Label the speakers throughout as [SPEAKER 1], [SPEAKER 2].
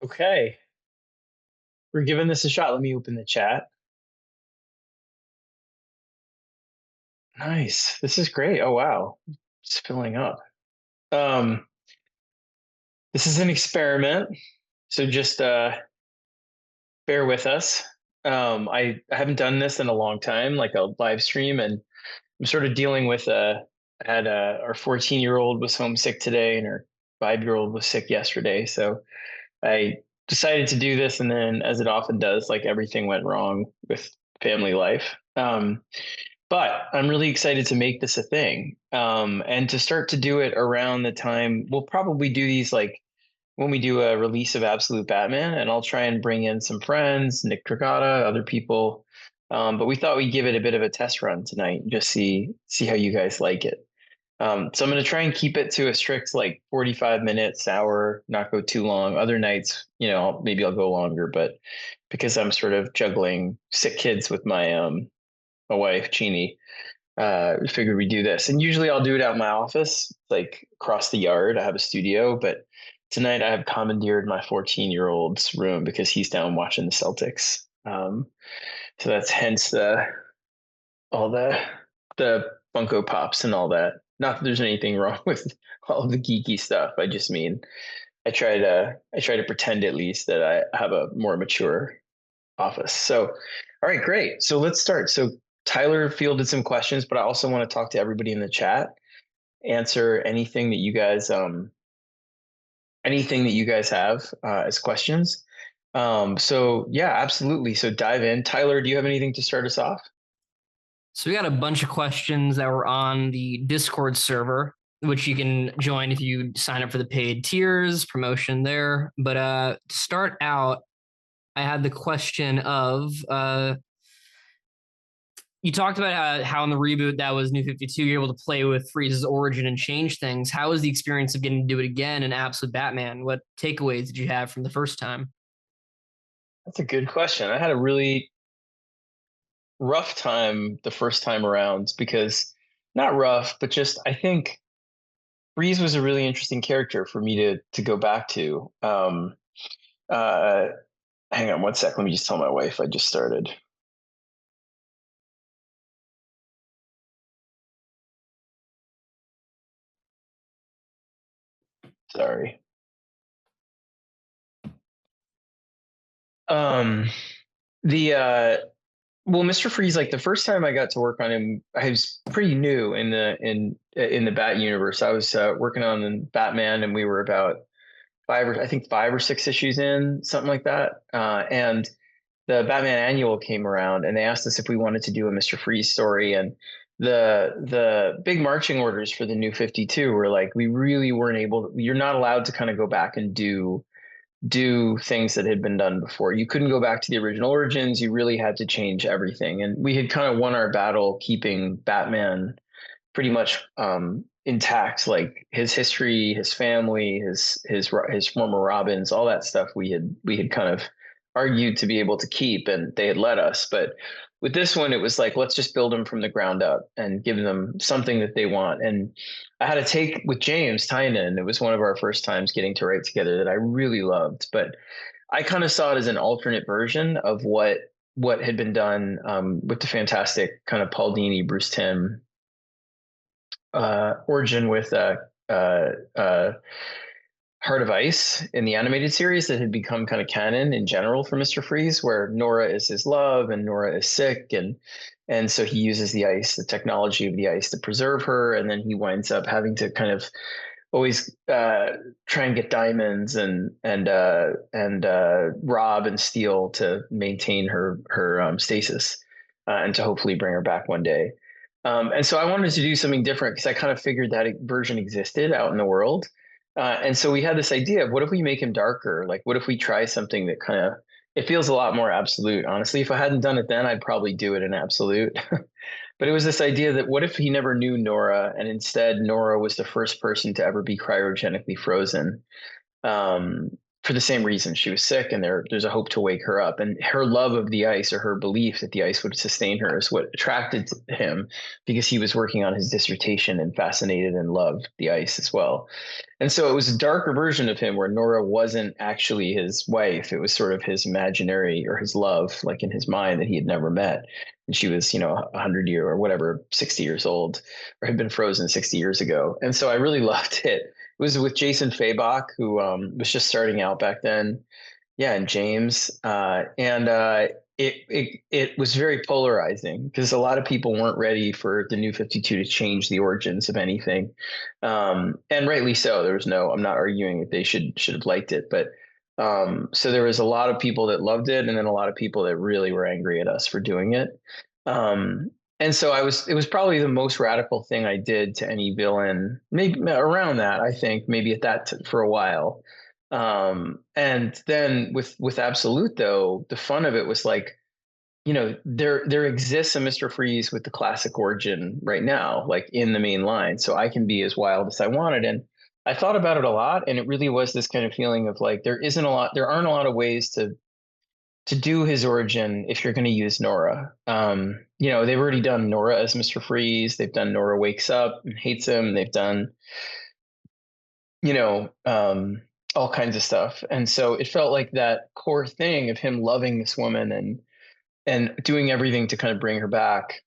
[SPEAKER 1] Okay, we're giving this a shot. Let me open the chat. Nice. This is great. Oh wow, it's filling up. Um, this is an experiment, so just bear with us. I haven't done this in a long time, like a live stream, and I'm sort of dealing with I had our 14-year-old was homesick today, and our 5-year-old was sick yesterday. So I decided to do this, and then, as it often does, like everything went wrong with family life. But I'm really excited to make this a thing, and to start to do it around the time we'll probably do these like when we do a release of Absolute Batman, and I'll try and bring in some friends, Nick Tricata, other people. But we thought we'd give it a bit of a test run tonight, just see how you guys like it. So I'm going to try and keep it to a strict like 45 minutes, hour, not go too long. Other nights, maybe I'll go longer, but because I'm sort of juggling sick kids with my wife, Jeannie, figured we'd do this. And usually I'll do it out in my office, like across the yard. I have a studio, but tonight I have commandeered my 14-year-old's room because he's down watching the Celtics. So that's hence all the Funko Pops and all that. Not that there's anything wrong with all of the geeky stuff. I just mean I try to pretend at least that I have a more mature office. So, all right, great. So let's start. So Tyler fielded some questions, but I also want to talk to everybody in the chat, answer anything that you guys have as questions. So yeah, absolutely. So dive in. Tyler, do you have anything to start us off?
[SPEAKER 2] So we got a bunch of questions that were on the Discord server, which you can join if you sign up for the paid tiers, promotion there. But to start out, I had the question of you talked about how in the reboot that was New 52, you're able to play with Freeze's origin and change things. How was the experience of getting to do it again in Absolute Batman? What takeaways did you have from the first time?
[SPEAKER 1] That's a good question. I had a really rough time the first time around because not rough, but just I think Freeze was a really interesting character for me to go back to. Uh, Hang on one sec. Let me just tell my wife I just started. Sorry. Um, the Well, Mr. Freeze, like the first time I got to work on him, I was pretty new in the Bat universe. I was working on Batman, and we were about I think 5 or 6 issues in, something like that. And the Batman Annual came around, and they asked us if we wanted to do a Mr. Freeze story. And the big marching orders for the New 52 were like, we really weren't able. You're not allowed to kind of go back and do things that had been done before. You couldn't go back to the original origins. You really had to change everything. And we had kind of won our battle keeping Batman pretty much intact, like his history, his family, his former Robins, all that stuff we had kind of argued to be able to keep, and they had let us. But with this one, it was like, let's just build them from the ground up and give them something that they want. And I had a take with James Tynan. It was one of our first times getting to write together that I really loved, but I kind of saw it as an alternate version of what had been done with the fantastic kind of Paul Dini, Bruce Timm origin with Heart of Ice in the animated series that had become kind of canon in general for Mr. Freeze, where Nora is his love and Nora is sick, and so he uses the ice, the technology of the ice, to preserve her, and then he winds up having to kind of always try and get diamonds and rob and steal to maintain her stasis, and to hopefully bring her back one day. And so I wanted to do something different because I kind of figured that version existed out in the world. And so we had this idea of what if we make him darker? Like, what if we try something that kind of it feels a lot more absolute. Honestly, if I hadn't done it then, I'd probably do it in absolute. But it was this idea that what if he never knew Nora, and instead Nora was the first person to ever be cryogenically frozen? Um, for the same reason. She was sick, and there's a hope to wake her up. And her love of the ice, or her belief that the ice would sustain her, is what attracted him, because he was working on his dissertation and fascinated and loved the ice as well. And so it was a darker version of him where Nora wasn't actually his wife. It was sort of his imaginary, or his love, like in his mind, that he had never met. And she was, 100 or whatever, 60 years old, or had been frozen 60 years ago. And so I really loved it. It was with Jason Fabok, who was just starting out back then. Yeah, and James, and it was very polarizing, because a lot of people weren't ready for the New 52 to change the origins of anything, and rightly so. There was no, I'm not arguing that they should have liked it, but so there was a lot of people that loved it, and then a lot of people that really were angry at us for doing it. Um, and so it was probably the most radical thing I did to any villain, maybe around that, I think, maybe at that for a while. And then with Absolute, though, the fun of it was like, there exists a Mr. Freeze with the classic origin right now, like in the main line. So I can be as wild as I wanted. And I thought about it a lot, and it really was this kind of feeling of like, there aren't a lot of ways to do his origin if you're going to use Nora. They've already done Nora as Mr. Freeze. They've done Nora wakes up and hates him. They've done, you know, um, all kinds of stuff. And so it felt like that core thing of him loving this woman and doing everything to kind of bring her back.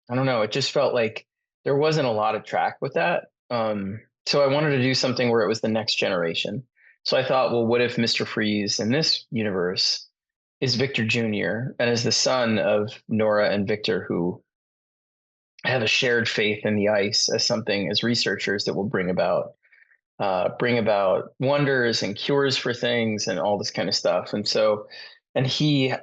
[SPEAKER 1] I don't know. It just felt like there wasn't a lot of track with that. So I wanted to do something where it was the next generation. So I thought, well, what if Mr. Freeze in this universe is Victor Jr. and is the son of Nora and Victor, who have a shared faith in the ice as something, as researchers, that will bring about wonders and cures for things and all this kind of stuff. And so, and he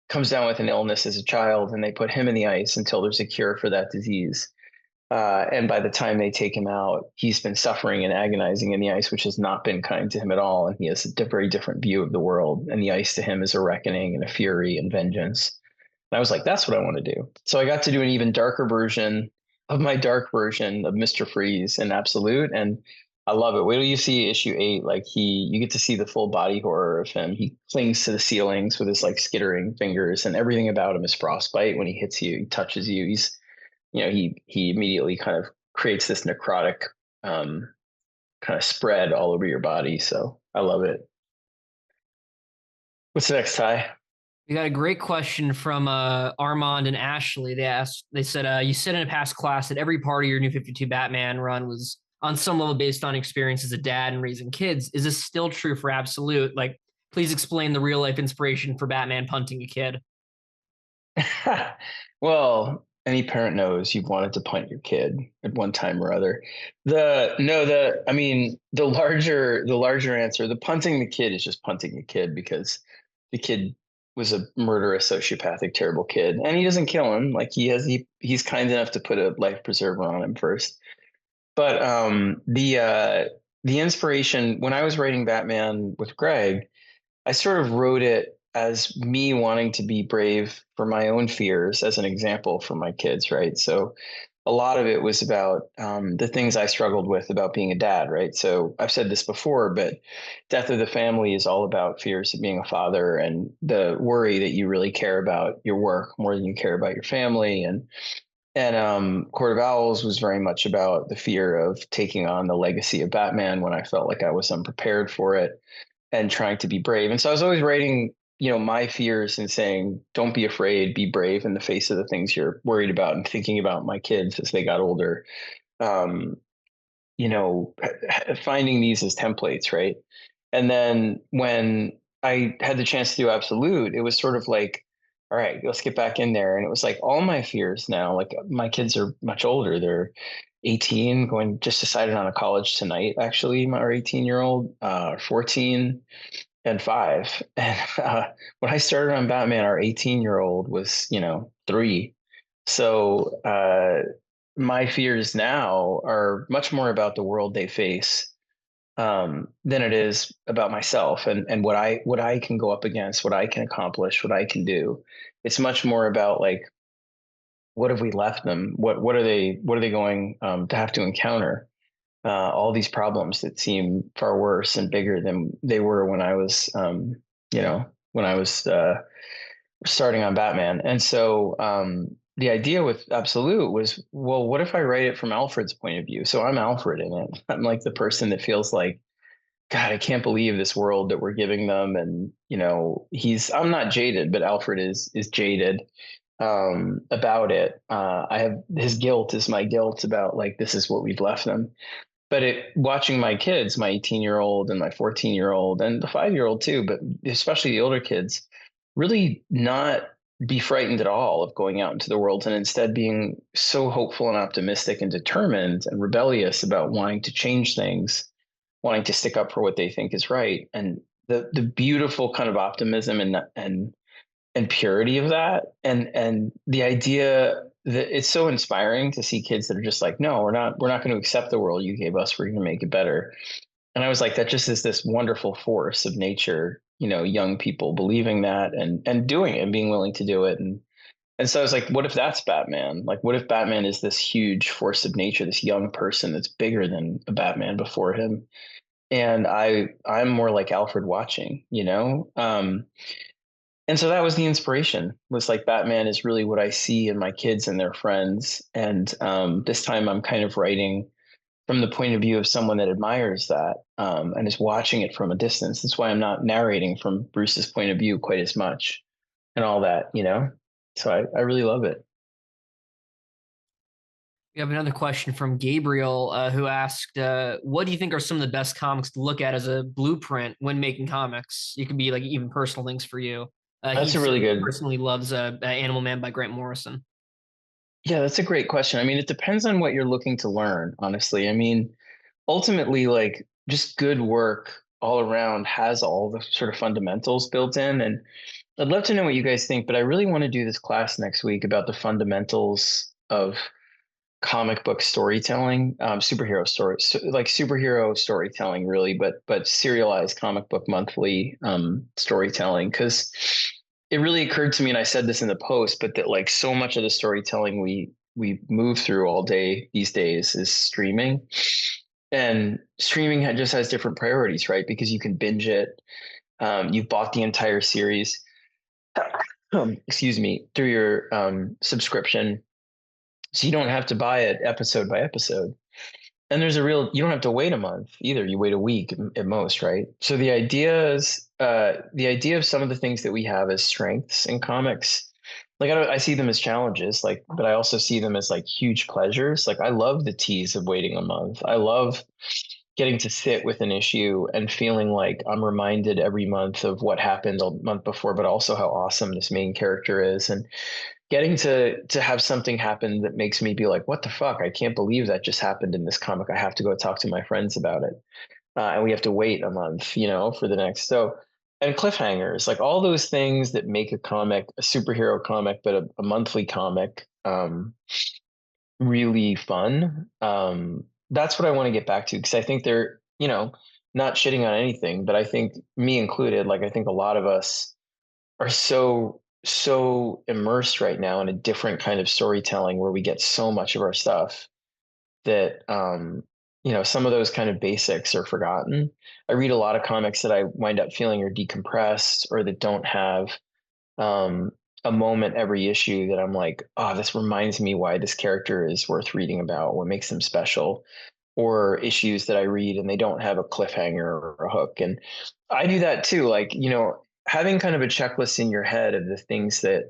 [SPEAKER 1] comes down with an illness as a child, and they put him in the ice until there's a cure for that disease. And by the time they take him out, he's been suffering and agonizing in the ice, which has not been kind to him at all. And he has a very different view of the world. And the ice to him is a reckoning and a fury and vengeance. And I was like, that's what I want to do. So I got to do an even darker version of my dark version of Mr. Freeze in Absolute. And I love it. Wait till you see issue 8. Like you get to see the full body horror of him. He clings to the ceilings with his like skittering fingers, and everything about him is frostbite. When he hits you, he touches you. He immediately kind of creates this necrotic kind of spread all over your body. So I love it. What's next, Ty?
[SPEAKER 2] We got a great question from Armand and Ashley. They said, you said in a past class that every part of your New 52 Batman run was on some level based on experience as a dad and raising kids. Is this still true for Absolute? Like, please explain the real life inspiration for Batman punting a kid.
[SPEAKER 1] Well, any parent knows you've wanted to punt your kid at one time or other. The larger answer, the punting the kid is just punting a kid, because the kid was a murderous, sociopathic, terrible kid, and he doesn't kill him. Like he's kind enough to put a life preserver on him first. But the inspiration, when I was writing Batman with Greg, I sort of wrote it as me wanting to be brave for my own fears, as an example for my kids, right? So a lot of it was about the things I struggled with about being a dad, right? So I've said this before, but death of the family is all about fears of being a father, and the worry that you really care about your work more than you care about your family. And Court of Owls was very much about the fear of taking on the legacy of Batman when I felt like I was unprepared for it, and trying to be brave. And so I was always writing, my fears and saying, don't be afraid, be brave in the face of the things you're worried about, and thinking about my kids as they got older. Um, Finding these as templates, right? And then when I had the chance to do Absolute, it was sort of like, all right, let's get back in there. And it was like all my fears now, like my kids are much older. They're 18, just decided on a college tonight, actually, our 18-year-old, 14 and 5. And when I started on Batman, our 18-year-old was, 3. So my fears now are much more about the world they face, than it is about myself and what I can go up against, what I can accomplish, what I can do. It's much more about like, what have we left them? What are they going to have to encounter? all these problems that seem far worse and bigger than they were when I was, when I was starting on Batman. And so the idea with Absolute was, well, what if I write it from Alfred's point of view? So I'm Alfred in it. I'm like the person that feels like, God, I can't believe this world that we're giving them. And, I'm not jaded, but Alfred is jaded about it. I have his guilt is my guilt about like, this is what we've left them. But watching my kids, my 18-year-old and my 14-year-old and the 5-year-old too, but especially the older kids, really not be frightened at all of going out into the world and instead being so hopeful and optimistic and determined and rebellious about wanting to change things, wanting to stick up for what they think is right. And the beautiful kind of optimism and purity of that, and the idea that it's so inspiring to see kids that are just like, no, we're not going to accept the world you gave us, we're going to make it better. And I was like, that just is this wonderful force of nature, young people believing that and doing it and being willing to do it. And so I was like, what if that's Batman? Like, what if Batman is this huge force of nature, this young person that's bigger than a Batman before him? And I'm more like Alfred watching. And so that was the inspiration, was like Batman is really what I see in my kids and their friends. And this time I'm kind of writing from the point of view of someone that admires that and is watching it from a distance. That's why I'm not narrating from Bruce's point of view quite as much and all that. So I really love it.
[SPEAKER 2] We have another question from Gabriel, who asked, "What do you think are some of the best comics to look at as a blueprint when making comics? It could be like even personal things for you." He
[SPEAKER 1] That's a really good.
[SPEAKER 2] personally loves Animal Man by Grant Morrison.
[SPEAKER 1] Yeah, that's a great question. I mean, it depends on what you're looking to learn, honestly. I mean, ultimately, like just good work all around has all the sort of fundamentals built in. And I'd love to know what you guys think, but I really want to do this class next week about the fundamentals of comic book storytelling, superhero stories, like superhero storytelling, really, but serialized comic book monthly storytelling, because it really occurred to me, and I said this in the post, but that like so much of the storytelling we move through all day these days is streaming, and streaming just has different priorities, right? Because you can binge it, you've bought the entire series, excuse me, through your subscription, so you don't have to buy it episode by episode. And you don't have to wait a month either. You wait a week at most, right? So the idea of some of the things that we have as strengths in comics, like I see them as challenges, like, but I also see them as like huge pleasures. Like I love the tease of waiting a month. I love getting to sit with an issue and feeling like I'm reminded every month of what happened a month before, but also how awesome this main character is. And getting to have something happen that makes me be like, what the fuck? I can't believe that just happened in this comic. I have to go talk to my friends about it. And we have to wait a month, for the next. So, and cliffhangers, like all those things that make a comic, a superhero comic, but a monthly comic, really fun. That's what I want to get back to, because I think they're, not shitting on anything, but I think me included, like I think a lot of us are so immersed right now in a different kind of storytelling where we get so much of our stuff that some of those kind of basics are forgotten. I read a lot of comics that I wind up feeling are decompressed or that don't have um, a moment every issue that I'm like, oh, this reminds me why this character is worth reading about, what makes them special, or issues that I read and they don't have a cliffhanger or a hook. And I do that too. Like, having kind of a checklist in your head of the things that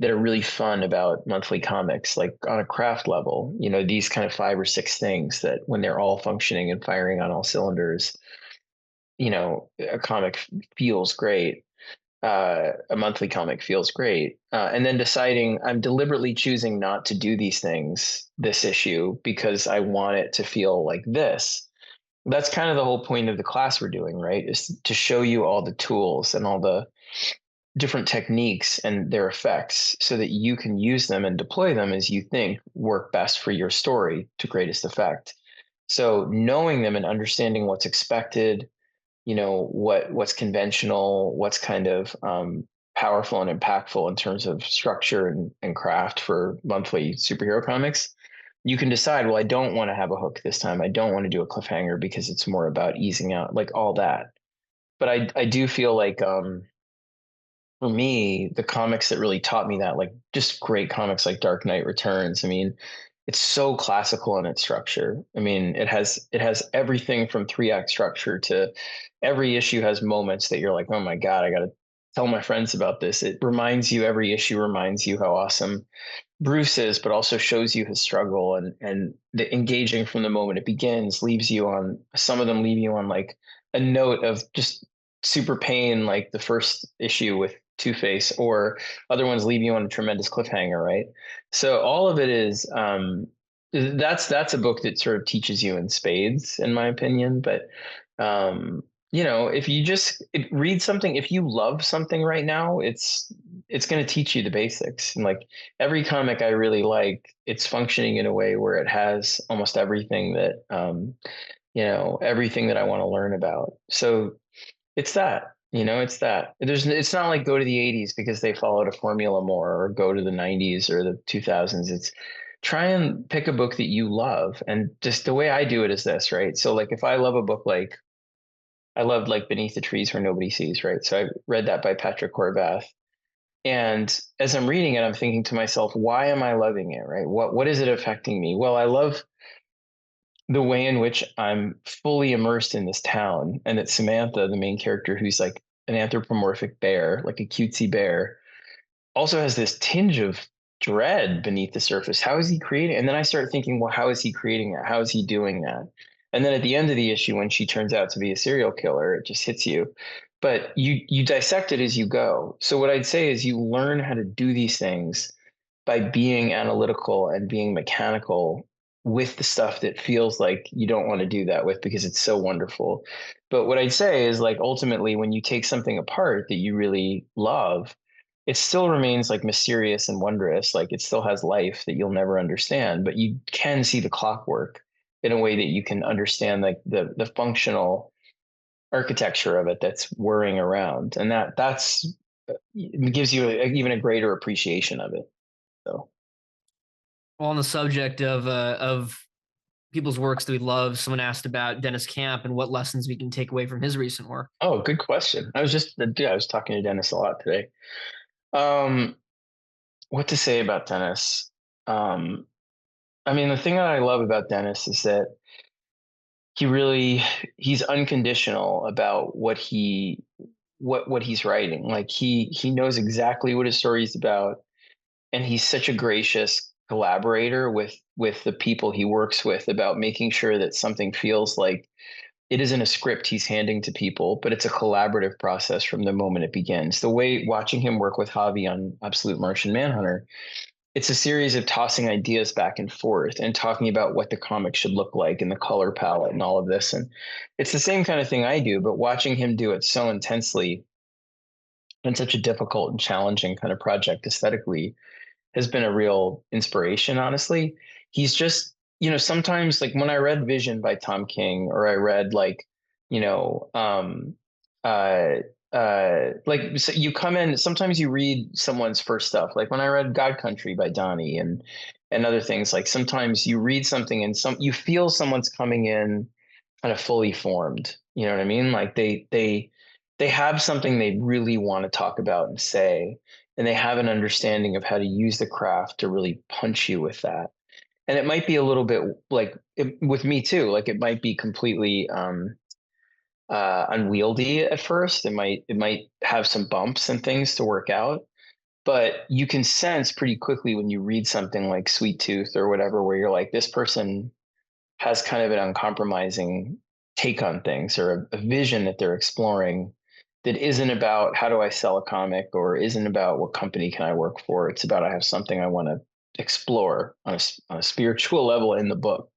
[SPEAKER 1] are really fun about monthly comics, like on a craft level, these kind of 5 or 6 things that when they're all functioning and firing on all cylinders, a comic feels great. A monthly comic feels great. And then deciding I'm deliberately choosing not to do these things this issue because I want it to feel like this. That's kind of the whole point of the class we're doing, right? Is to show you all the tools and all the different techniques and their effects so that you can use them and deploy them as you think work best for your story to greatest effect. So knowing them and understanding what's expected, what's conventional, what's kind of powerful and impactful in terms of structure and craft for monthly superhero comics, you can decide, well, I don't want to have a hook this time. I don't want to do a cliffhanger because it's more about easing out, like all that. But I do feel like for me, the comics that really taught me that, like just great comics like Dark Knight Returns. I mean, it's so classical in its structure. I mean, it has everything from 3 act structure to every issue has moments that you're like, oh my God, I gotta tell my friends about this. It reminds you, every issue reminds you how awesome Bruce is, but also shows you his struggle, and the engaging from the moment it begins leaves you on, some of them leave you on like a note of just super pain, like the first issue with Two Face, or other ones leave you on a tremendous cliffhanger, right? So all of it is that's a book that sort of teaches you in spades, in my opinion. But um, if you just read something, if you love something right now, it's going to teach you the basics. And like every comic I really like, it's functioning in a way where it has almost everything that everything that I want to learn about. So it's that, it's that. It's not like go to the 80s because they followed a formula more, or go to the 90s or the 2000s. It's try and pick a book that you love. And just the way I do it is this, right? So like if I love a book, like I loved like Beneath the Trees Where Nobody Sees, right? So I read that by Patrick Horvath. And as I'm reading it, I'm thinking to myself, why am I loving it, right? What is it affecting me? Well, I love the way in which I'm fully immersed in this town, and that Samantha, the main character, who's like an anthropomorphic bear, like a cutesy bear, also has this tinge of dread beneath the surface. How is he creating? And then I start thinking, well, how is he creating that? How is he doing that? And then at the end of the issue, when she turns out to be a serial killer, it just hits you. But you dissect it as you go. So what I'd say is you learn how to do these things by being analytical and being mechanical with the stuff that feels like you don't want to do that with, because it's so wonderful. But what I'd say is, like, ultimately when you take something apart that you really love, it still remains like mysterious and wondrous. Like it still has life that you'll never understand, but you can see the clockwork in a way that you can understand, like the functional architecture of it that's whirring around, and that's it gives you even a greater appreciation of it. So,
[SPEAKER 2] Well, on the subject of people's works that we love, someone asked about Dennis Camp and what lessons we can take away from his recent work.
[SPEAKER 1] oh, good question. I was talking to Dennis a lot today. Um, what to say about Dennis? Um, I mean, the thing that I love about Dennis is that he really he's unconditional about what he's writing. Like he knows exactly what his story is about, and he's such a gracious collaborator with the people he works with, about making sure that something feels like it isn't a script he's handing to people, but it's a collaborative process from the moment it begins. The way watching him work with Javi on Absolute Martian Manhunter, it's a series of tossing ideas back and forth and talking about what the comic should look like and the color palette and all of this. And it's the same kind of thing I do, but watching him do it so intensely in such a difficult and challenging kind of project aesthetically has been a real inspiration, honestly. He's just, sometimes like when I read Vision by Tom King, or I read like, you know, uh, like, so you come in, sometimes you read someone's first stuff. Like when I read God Country by Donnie, and other things, like sometimes you read something and you feel someone's coming in kind of fully formed. You know what I mean? Like they have something they really want to talk about and say, and they have an understanding of how to use the craft to really punch you with that. And it might be a little bit like with me too. Like it might be completely unwieldy at first. It might have some bumps and things to work out, but you can sense pretty quickly when you read something like Sweet Tooth or whatever, where you're like, this person has kind of an uncompromising take on things, or a vision that they're exploring that isn't about how do I sell a comic, or isn't about what company can I work for. It's about, I have something I want to explore on a spiritual level in the book.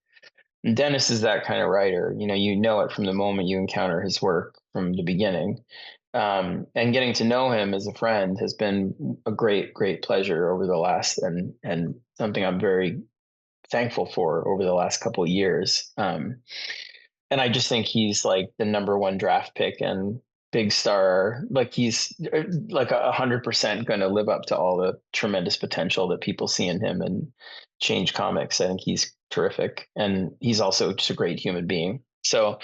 [SPEAKER 1] And Dennis is that kind of writer. You know it from the moment you encounter his work from the beginning. And getting to know him as a friend has been a great, great pleasure over the last, and something I'm very thankful for over the last couple of years. And I just think he's like the number one draft pick in big star, like he's like 100% going to live up to all the tremendous potential that people see in him and change comics. I think he's terrific, and he's also just a great human being. So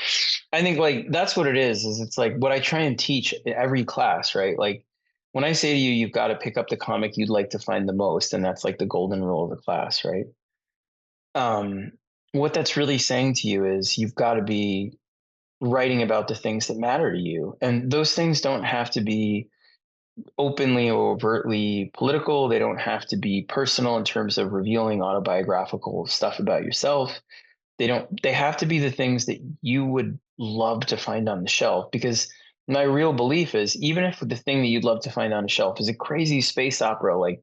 [SPEAKER 1] I think like that's what it is it's like what I try and teach in every class, right? Like when I say to you, you've got to pick up the comic you'd like to find the most, and that's like the golden rule of the class, right? Um, what that's really saying to you is you've got to be writing about the things that matter to you. And those things don't have to be openly or overtly political. They don't have to be personal in terms of revealing autobiographical stuff about yourself. They have to be the things that you would love to find on the shelf, because my real belief is even if the thing that you'd love to find on a shelf is a crazy space opera, like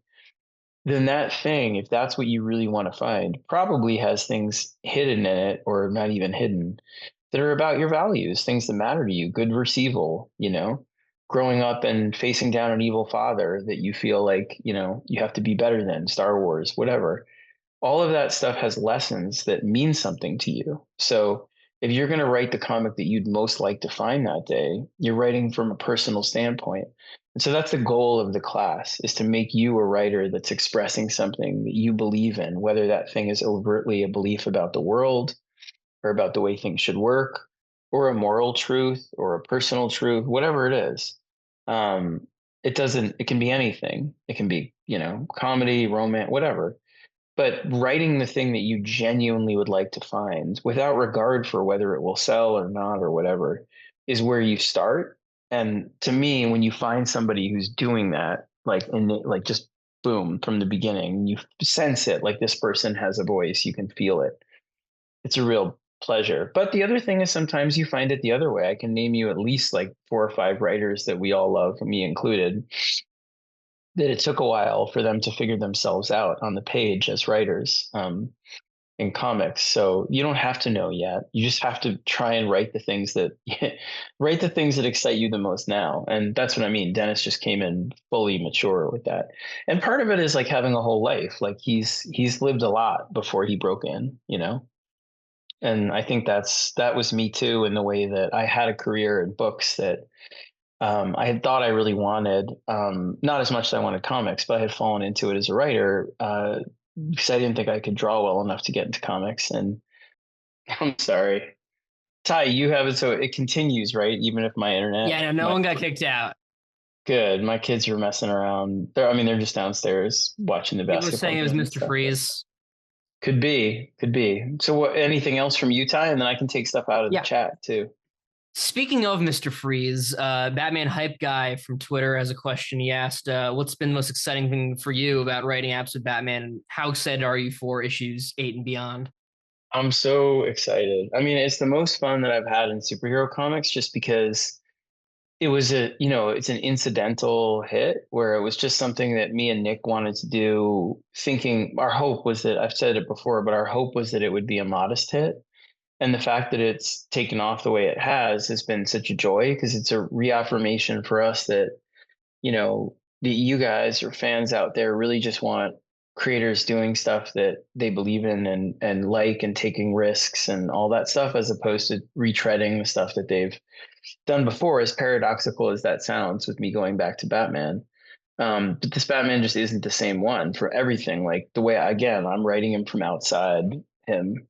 [SPEAKER 1] then that thing, if that's what you really want to find, probably has things hidden in it or not even hidden that are about your values, things that matter to you, good versus evil, growing up and facing down an evil father that you feel like, you have to be better than, Star Wars, whatever. All of that stuff has lessons that mean something to you. So if you're going to write the comic that you'd most like to find that day, you're writing from a personal standpoint. And so that's the goal of the class, is to make you a writer that's expressing something that you believe in, whether that thing is overtly a belief about the world or about the way things should work, or a moral truth or a personal truth, whatever it is. Um, it can be anything. It can be, comedy, romance, whatever. But writing the thing that you genuinely would like to find without regard for whether it will sell or not or whatever is where you start. And to me, when you find somebody who's doing that, like just boom from the beginning, you sense it, like this person has a voice, you can feel it. It's a real pleasure. But the other thing is sometimes you find it the other way. I can name you at least like 4 or 5 writers that we all love, me included, that it took a while for them to figure themselves out on the page as writers, in comics. So you don't have to know yet. You just have to try and write the things that write the things that excite you the most now. And that's what I mean. Dennis just came in fully mature with that. And part of it is like having a whole life. Like he's lived a lot before he broke in. And I think that was me too, in the way that I had a career in books that I had thought I really wanted, not as much as I wanted comics, but I had fallen into it as a writer, because I didn't think I could draw well enough to get into comics. And I'm sorry, Ty, you have it, so it continues, right? Even if my internet,
[SPEAKER 2] Yeah, no one got kicked out.
[SPEAKER 1] good, my kids are messing around. They're just downstairs watching the
[SPEAKER 2] People were
[SPEAKER 1] basketball
[SPEAKER 2] saying it was
[SPEAKER 1] game and
[SPEAKER 2] Mr.
[SPEAKER 1] stuff.
[SPEAKER 2] Freeze.
[SPEAKER 1] Could be, could be. So, anything else from you, Ty? And then I can take stuff out of the
[SPEAKER 2] Yeah.
[SPEAKER 1] chat too.
[SPEAKER 2] Speaking of Mr. Freeze, Batman Hype Guy from Twitter has a question. He asked, what's been the most exciting thing for you about writing apps with Batman, and how excited are you for issues 8 and beyond?
[SPEAKER 1] I'm so excited. I mean, it's the most fun that I've had in superhero comics, just because it's an incidental hit where it was just something that me and Nick wanted to do, thinking our hope was that, I've said it before, but our hope was that it would be a modest hit. And the fact that it's taken off the way it has been such a joy, because it's a reaffirmation for us that, that you guys or fans out there really just want creators doing stuff that they believe in and like, and taking risks and all that stuff, as opposed to retreading the stuff that they've done before, as paradoxical as that sounds with me going back to Batman. But this Batman just isn't the same one for everything. Like the way, again, I'm writing him from outside him,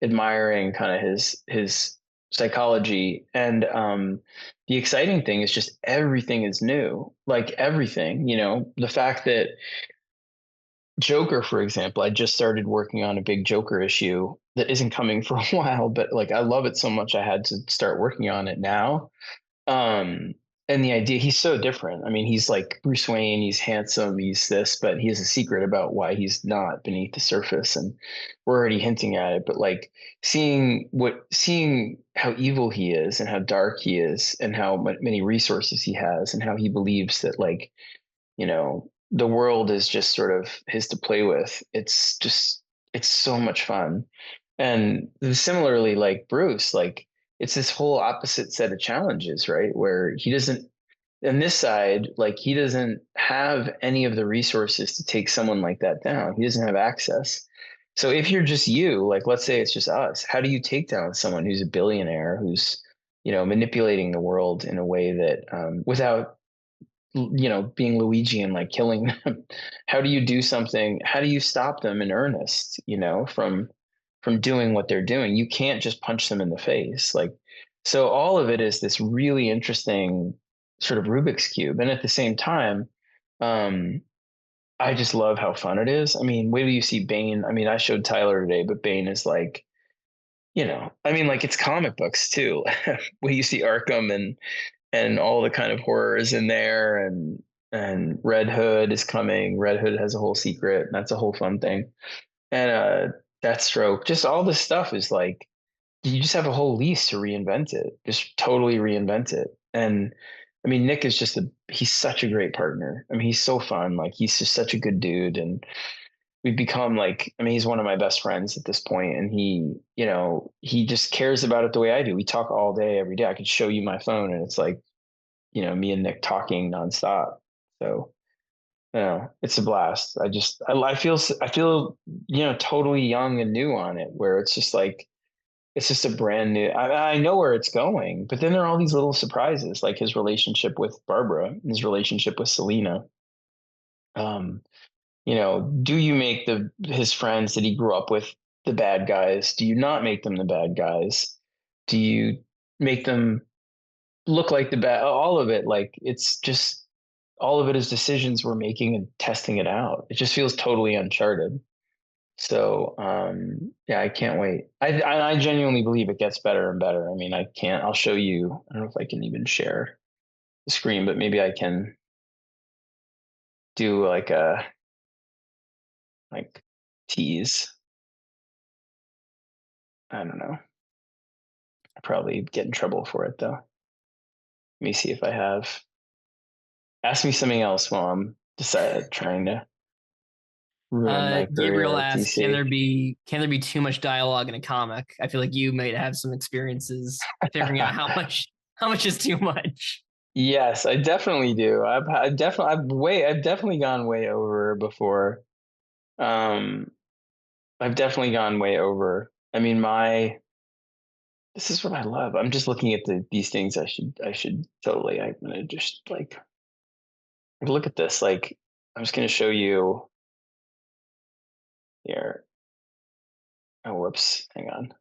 [SPEAKER 1] admiring kind of his psychology. And the exciting thing is just everything is new. Like everything, the fact that Joker, for example, I just started working on a big Joker issue that isn't coming for a while, but like I love it so much I had to start working on it now. Um, and the idea, he's so different. I mean, he's like Bruce Wayne, he's handsome, he's this, but he has a secret about why he's not beneath the surface. And we're already hinting at it, but like seeing how evil he is and how dark he is and how many resources he has and how he believes that, like, the world is just sort of his to play with. It's so much fun. And similarly, like Bruce, like it's this whole opposite set of challenges, right? Where he doesn't, on this side, like he doesn't have any of the resources to take someone like that down. He doesn't have access. So if you're just you, like let's say it's just us, how do you take down someone who's a billionaire, who's manipulating the world in a way that without being Luigi and like killing them. How do you do something? How do you stop them in earnest, from doing what they're doing? You can't just punch them in the face. Like, so all of it is this really interesting sort of Rubik's cube. And at the same time, um, I just love how fun it is. I mean, wait till you see Bane. I mean, I showed Tyler today, but Bane is like, I mean, like it's comic books too. When you see Arkham and all the kind of horrors in there, and Red Hood is coming. Red Hood has a whole secret. That's a whole fun thing. And Deathstroke, just all this stuff is like you just have a whole lease to reinvent it, just totally reinvent it. And I mean, Nick is he's such a great partner. I mean, he's so fun. Like he's just such a good dude. And we've become like, I mean, he's one of my best friends at this point, and he just cares about it the way I do. We talk all day, every day. I could show you my phone and it's like, me and Nick talking nonstop. So, it's a blast. I feel, totally young and new on it, where it's just like, it's just a brand new, I know where it's going, but then there are all these little surprises, like his relationship with Barbara and his relationship with Selena. Um, do you make his friends that he grew up with the bad guys? Do you not make them the bad guys? Do you make them look like the bad? All of it, like it's just all of it is decisions we're making and testing it out. It just feels totally uncharted. So yeah, I can't wait. I genuinely believe it gets better and better. I mean, I'll show you. I don't know if I can even share the screen, but maybe I can do like a like tease. I don't know. I probably get in trouble for it though. Let me see if I have. Ask me something else while I'm trying to ruin my
[SPEAKER 2] Gabriel
[SPEAKER 1] career at
[SPEAKER 2] asks, can
[SPEAKER 1] DC.
[SPEAKER 2] there be too much dialogue in a comic? I feel like you might have some experiences figuring out how much is too much.
[SPEAKER 1] Yes, I definitely do. I've definitely gone way over before. Um, I've definitely gone way over. I mean, this is what I love. I'm just looking at these things. I should totally. I'm gonna just like look at this. Like, I'm just gonna show you here. Oh, whoops. Hang on.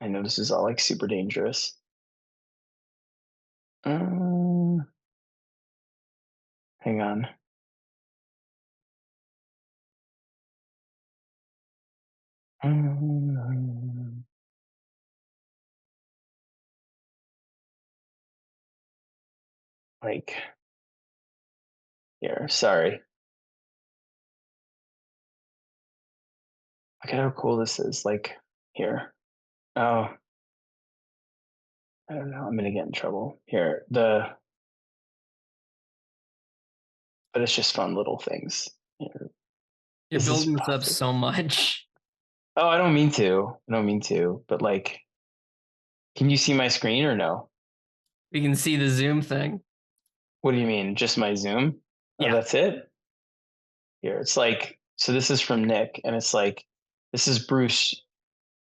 [SPEAKER 1] I know this is all like super dangerous. Uh, hang on. Like here. Sorry. Look at how cool this is. Like here. Oh, I don't know. I'm gonna get in trouble here. But it's just fun little things. Here.
[SPEAKER 2] You're
[SPEAKER 1] This is
[SPEAKER 2] building this up
[SPEAKER 1] possible.
[SPEAKER 2] so much.
[SPEAKER 1] Oh, I don't mean to. I don't mean to. But like, can you see my screen or no?
[SPEAKER 2] We can see the Zoom thing.
[SPEAKER 1] What do you mean? Just my Zoom? Oh,
[SPEAKER 2] Yeah.
[SPEAKER 1] that's it? Here. It's like, so this is from Nick, and it's like, this is Bruce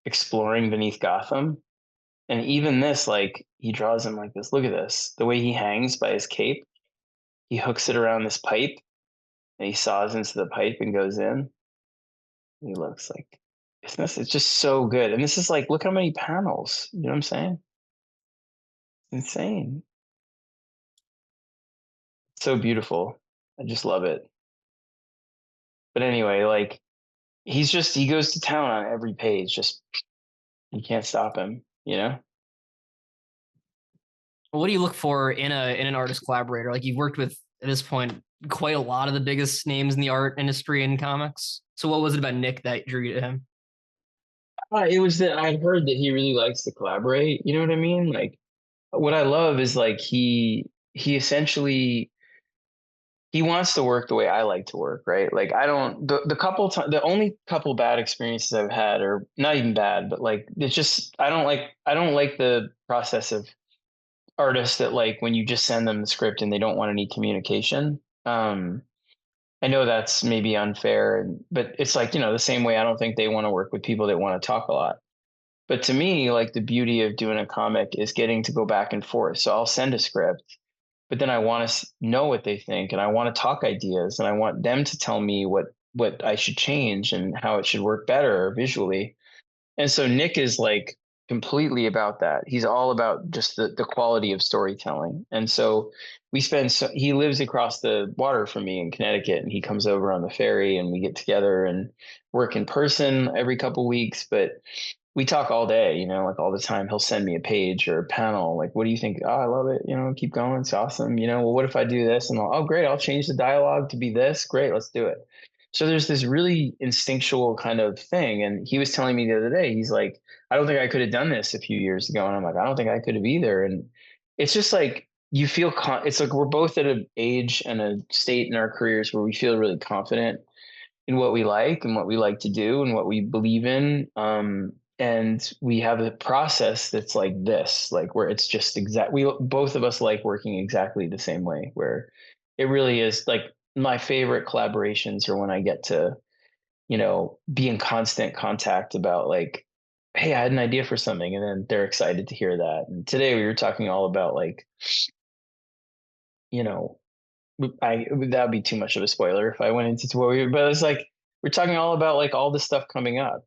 [SPEAKER 1] exploring beneath Gotham. And even this, like, he draws him like this. Look at this. The way he hangs by his cape, he hooks it around this pipe and he saws into the pipe and goes in. He looks like, isn't this? It's just so good. And this is like, look how many panels. You know what I'm saying? It's insane. It's so beautiful. I just love it. But anyway, like, he goes to town on every page. Just, you can't stop him?
[SPEAKER 2] What do you look for in an artist collaborator? Like you've worked with at this point quite a lot of the biggest names in the art industry and comics. So what was it about Nick that drew you to him?
[SPEAKER 1] It was that I've heard that he really likes to collaborate. You know what I mean? Like, what I love is like he essentially he wants to work the way I like to work, right? Like I don't the only couple bad experiences I've had are not even bad, but like it's just I don't like the process of artists that like when you just send them the script and they don't want any communication. I know that's maybe unfair, but it's like the same way I don't think they want to work with people that want to talk a lot. But to me, like the beauty of doing a comic is getting to go back and forth. So I'll send a script, but then I want to know what they think, and I want to talk ideas, and I want them to tell me what I should change and how it should work better visually. And so Nick is like completely about that. He's all about just the quality of storytelling. And so he lives across the water from me in Connecticut, and he comes over on the ferry, and we get together and work in person every couple weeks. But we talk all day, like all the time. He'll send me a page or a panel. Like, what do you think? Oh, I love it. Keep going. It's awesome. Well, what if I do this? And oh, great. I'll change the dialogue to be this. Great. Let's do it. So there's this really instinctual kind of thing. And he was telling me the other day, he's like, I don't think I could have done this a few years ago. And I'm like, I don't think I could have either. And it's just like, you feel, it's like we're both at an age and a state in our careers where we feel really confident in what we like and what we like to do and what we believe in. And we have a process that's like this, like where it's just we both of us like working exactly the same way, where it really is like my favorite collaborations are when I get to, be in constant contact about like, hey, I had an idea for something, and then they're excited to hear that. And today we were talking all about like, you know, I that would be too much of a spoiler if I went into what we. But it's like we're talking all about like all the stuff coming up.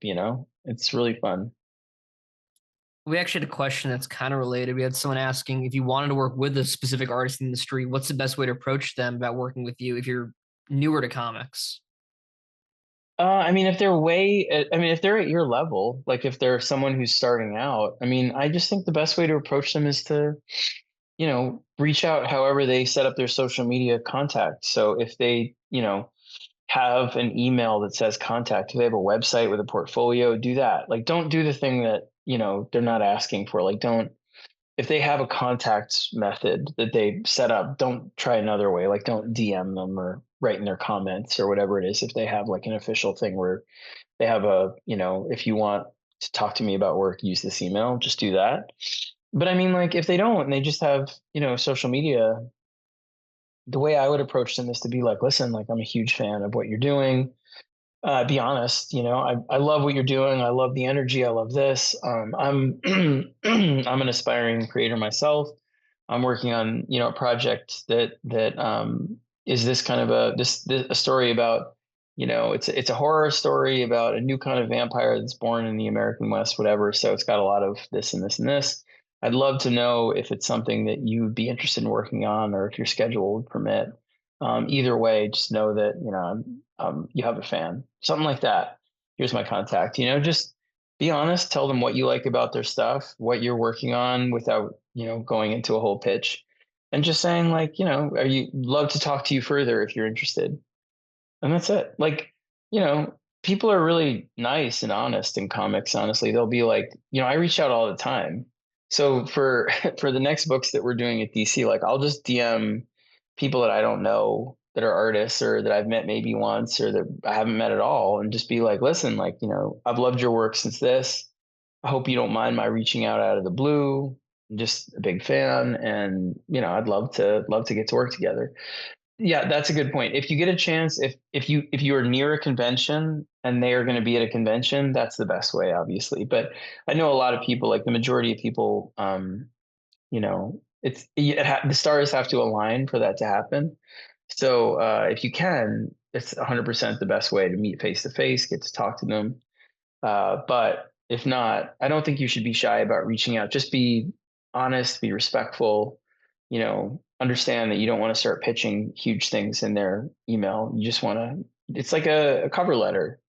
[SPEAKER 1] It's really fun.
[SPEAKER 2] We actually had a question that's kind of related. We had someone asking if you wanted to work with a specific artist in the industry, what's the best way to approach them about working with you if you're newer to comics?
[SPEAKER 1] I mean, if they're at your level, like if they're someone who's starting out, I mean, I just think the best way to approach them is to, reach out however they set up their social media contact. So if they, have an email that says contact, if they have a website with a portfolio, do that. Like, don't do the thing that, they're not asking for. Like, don't, if they have a contact method that they set up, don't try another way. Like, don't DM them or write in their comments or whatever it is. If they have like an official thing where they have if you want to talk to me about work, use this email, just do that. But I mean, like, if they don't and they just have, social media, the way I would approach them is to be like, listen, like, I'm a huge fan of what you're doing. Be honest, I love what you're doing. I love the energy. I love this. I'm I'm an aspiring creator myself. I'm working on a project that is this kind of a story about it's a horror story about a new kind of vampire that's born in the American West, whatever. So it's got a lot of this and this and this. I'd love to know if it's something that you'd be interested in working on, or if your schedule would permit. Either way, just know that you have a fan, something like that. Here's my contact. Just be honest. Tell them what you like about their stuff, what you're working on, without going into a whole pitch, and just saying like, are you love to talk to you further if you're interested, and that's it. Like, people are really nice and honest in comics. Honestly, they'll be like, I reach out all the time. So for for the next books that we're doing at DC, like I'll just DM people that I don't know that are artists, or that I've met maybe once, or that I haven't met at all, and just be like, listen, like, I've loved your work since this. I hope you don't mind my reaching out of the blue. I'm just a big fan, and I'd love to get to work together. Yeah, that's a good point. If you get a chance, if you are near a convention and they are going to be at a convention, that's the best way, obviously. But I know a lot of people, like the majority of people, the stars have to align for that to happen. So if you can, it's 100% the best way to meet face to face, get to talk to them. But if not, I don't think you should be shy about reaching out. Just be honest, be respectful, understand that you don't want to start pitching huge things in their email. You just want to, it's like a cover letter.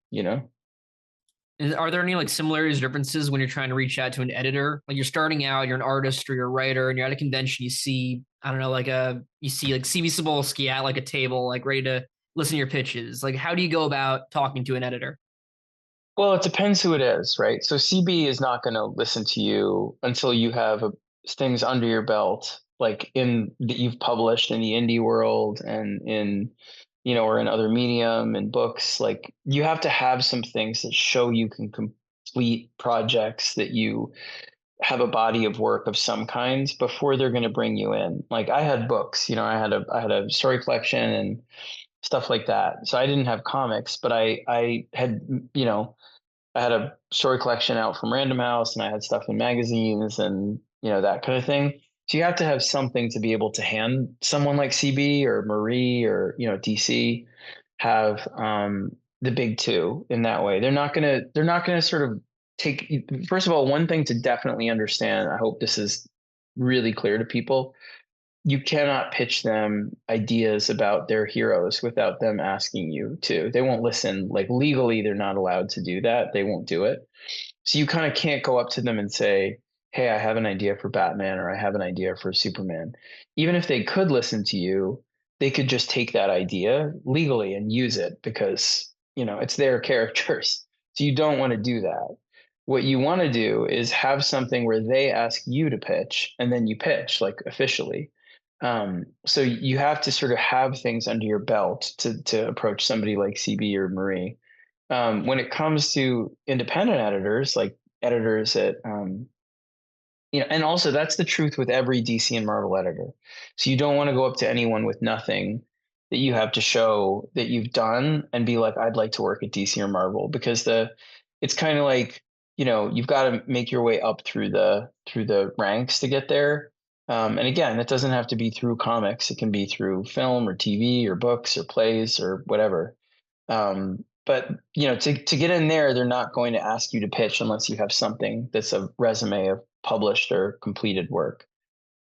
[SPEAKER 2] Are there any like similarities or differences when you're trying to reach out to an editor? Like you're starting out, you're an artist or you're a writer, and you're at a convention. You see, I don't know, you see like CB Cebulski at like a table, like ready to listen to your pitches. Like, how do you go about talking to an editor?
[SPEAKER 1] Well, it depends who it is, right? So CB is not going to listen to you until you have things under your belt, like in that you've published in the indie world and in, or in other medium and books. Like you have to have some things that show you can complete projects, that you have a body of work of some kinds before they're going to bring you in. Like I had books, I had a story collection and stuff like that. So I didn't have comics, but I had, I had a story collection out from Random House, and I had stuff in magazines, and that kind of thing. So you have to have something to be able to hand someone like CB or Marie or DC have the big two in that way. They're not gonna sort of take. First of all, one thing to definitely understand. I hope this is really clear to people. You cannot pitch them ideas about their heroes without them asking you to. They won't listen. Like legally, they're not allowed to do that. They won't do it. So you kind of can't go up to them and say, "Hey, I have an idea for Batman," or "I have an idea for Superman." Even if they could listen to you, they could just take that idea legally and use it because, it's their characters. So you don't want to do that. What you want to do is have something where they ask you to pitch and then you pitch like officially. So you have to sort of have things under your belt to approach somebody like CB or Marie. When it comes to independent editors, like editors at, and also that's the truth with every DC and Marvel editor. So you don't want to go up to anyone with nothing that you have to show that you've done and be like, I'd like to work at DC or Marvel, because it's kind of like, you've got to make your way up through the ranks to get there. And again, it doesn't have to be through comics. It can be through film or TV or books or plays or whatever. But to get in there, they're not going to ask you to pitch unless you have something that's a resume of published or completed work.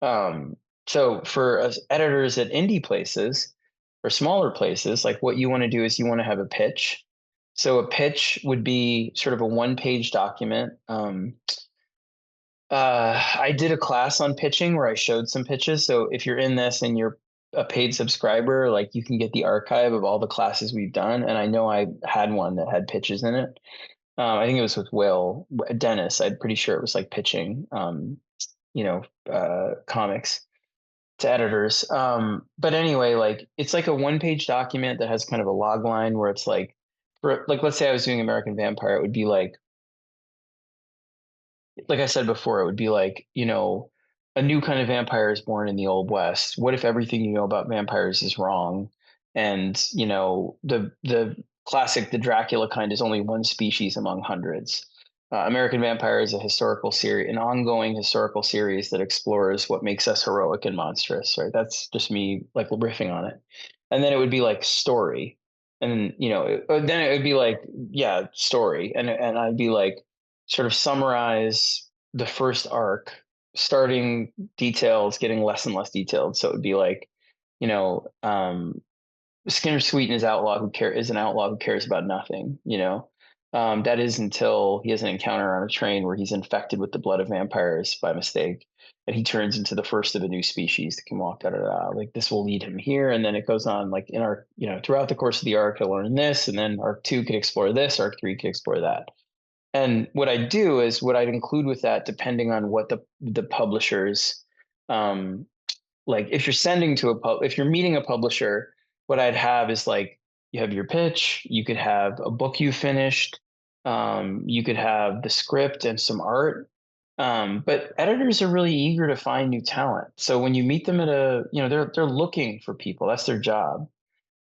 [SPEAKER 1] Um, so for us editors at indie places or smaller places, like what you want to do is you want to have a pitch. So a pitch would be sort of a one-page document. I did a class on pitching where I showed some pitches. So if you're in this and you're a paid subscriber, like you can get the archive of all the classes we've done. And I know I had one that had pitches in it. I think it was with Will Dennis. I'm pretty sure it was like pitching, comics to editors. But anyway, like it's like a one-page document that has kind of a log line where it's like, for like, let's say I was doing American Vampire, it would be like I said before, it would be like, a new kind of vampire is born in the Old West. What if everything you know about vampires is wrong? And, the classic, the Dracula kind is only one species among hundreds. American Vampire is a historical series, an ongoing historical series that explores what makes us heroic and monstrous, right? That's just me like riffing on it. And then it would be like story. And, then it would be like, yeah, story. And I'd be like, sort of summarize the first arc, starting details, getting less and less detailed. So it would be like, you know, um, Skinner Sweeten is an outlaw who cares about nothing. That is until he has an encounter on a train where he's infected with the blood of vampires by mistake, and he turns into the first of a new species that can walk. Da da da. Like this will lead him here, and then it goes on. Like in our, throughout the course of the arc, he'll learn this, and then arc two could explore this, arc three could explore that. And what I do is what I'd include with that, depending on what the publishers, um, like if you're sending to if you're meeting a publisher, what I'd have is like you have your pitch, you could have a book you finished, you could have the script and some art. But editors are really eager to find new talent. So when you meet them at they're looking for people. That's their job.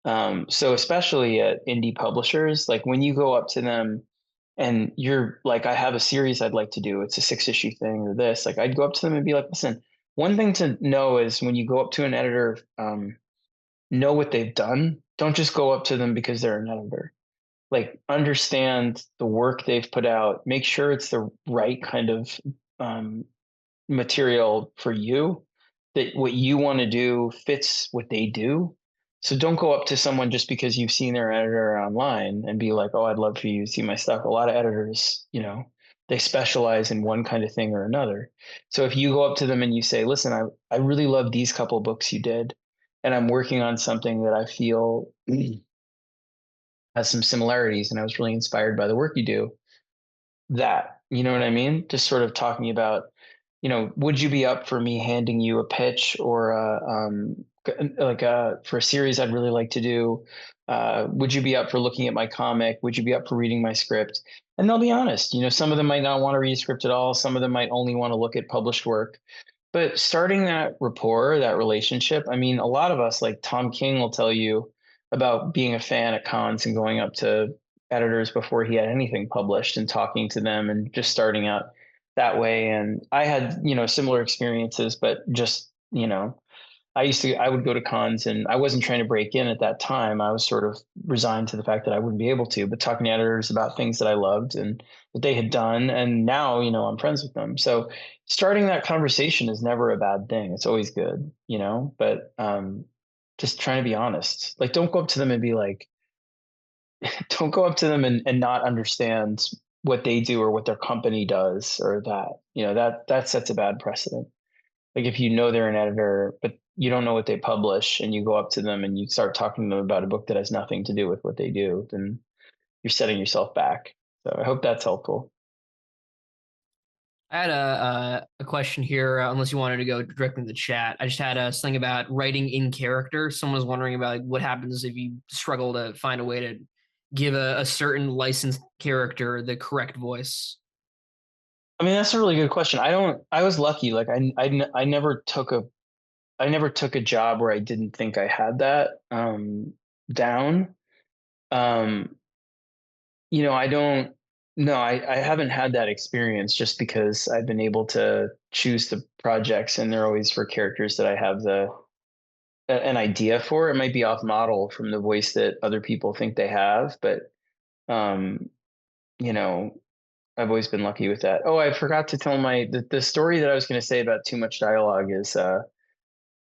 [SPEAKER 1] So especially at indie publishers, like when you go up to them and you're like, I have a series I'd like to do. It's a 6-issue thing or this. Like I'd go up to them and be like, listen, one thing to know is when you go up to an editor, know what they've done. Don't just go up to them because they're an editor. Like understand the work they've put out. Make sure it's the right kind of um, material for you, that what you want to do fits what they do. So don't go up to someone just because you've seen their editor online and be like, oh, I'd love for you to see my stuff. A lot of editors, they specialize in one kind of thing or another. So if you go up to them and you say, listen, I really love these couple books you did, and I'm working on something that I feel has some similarities, and I was really inspired by the work you do, that, you know what I mean? Just sort of talking about, would you be up for me handing you a pitch or for a series I'd really like to do? Would you be up for looking at my comic? Would you be up for reading my script? And they'll be honest. Some of them might not want to read a script at all. Some of them might only want to look at published work. But starting that rapport, that relationship, I mean, a lot of us, like Tom King will tell you about being a fan at cons and going up to editors before he had anything published and talking to them and just starting out that way. And I had, similar experiences, but just, I would go to cons and I wasn't trying to break in at that time. I was sort of resigned to the fact that I wouldn't be able to, but talking to editors about things that I loved and that they had done. And now, I'm friends with them. So starting that conversation is never a bad thing. It's always good, but just trying to be honest. Like, don't go up to them and be like, don't go up to them and not understand what they do or what their company does or that, that sets a bad precedent. Like if they're an editor, but you don't know what they publish and you go up to them and you start talking to them about a book that has nothing to do with what they do, then you're setting yourself back. So I hope that's helpful.
[SPEAKER 2] I had a question here, unless you wanted to go directly in the chat. I just had a thing about writing in character. Someone was wondering about like, what happens if you struggle to find a way to give a certain licensed character the correct voice.
[SPEAKER 1] I mean, that's a really good question. I was lucky. Like I never took a job where I didn't think I had that down. Um, I don't, no, I haven't had that experience just because I've been able to choose the projects and they're always for characters that I have an idea for. It might be off model from the voice that other people think they have, but um, you know, I've always been lucky with that. Oh, I forgot to tell the story that I was going to say about too much dialogue is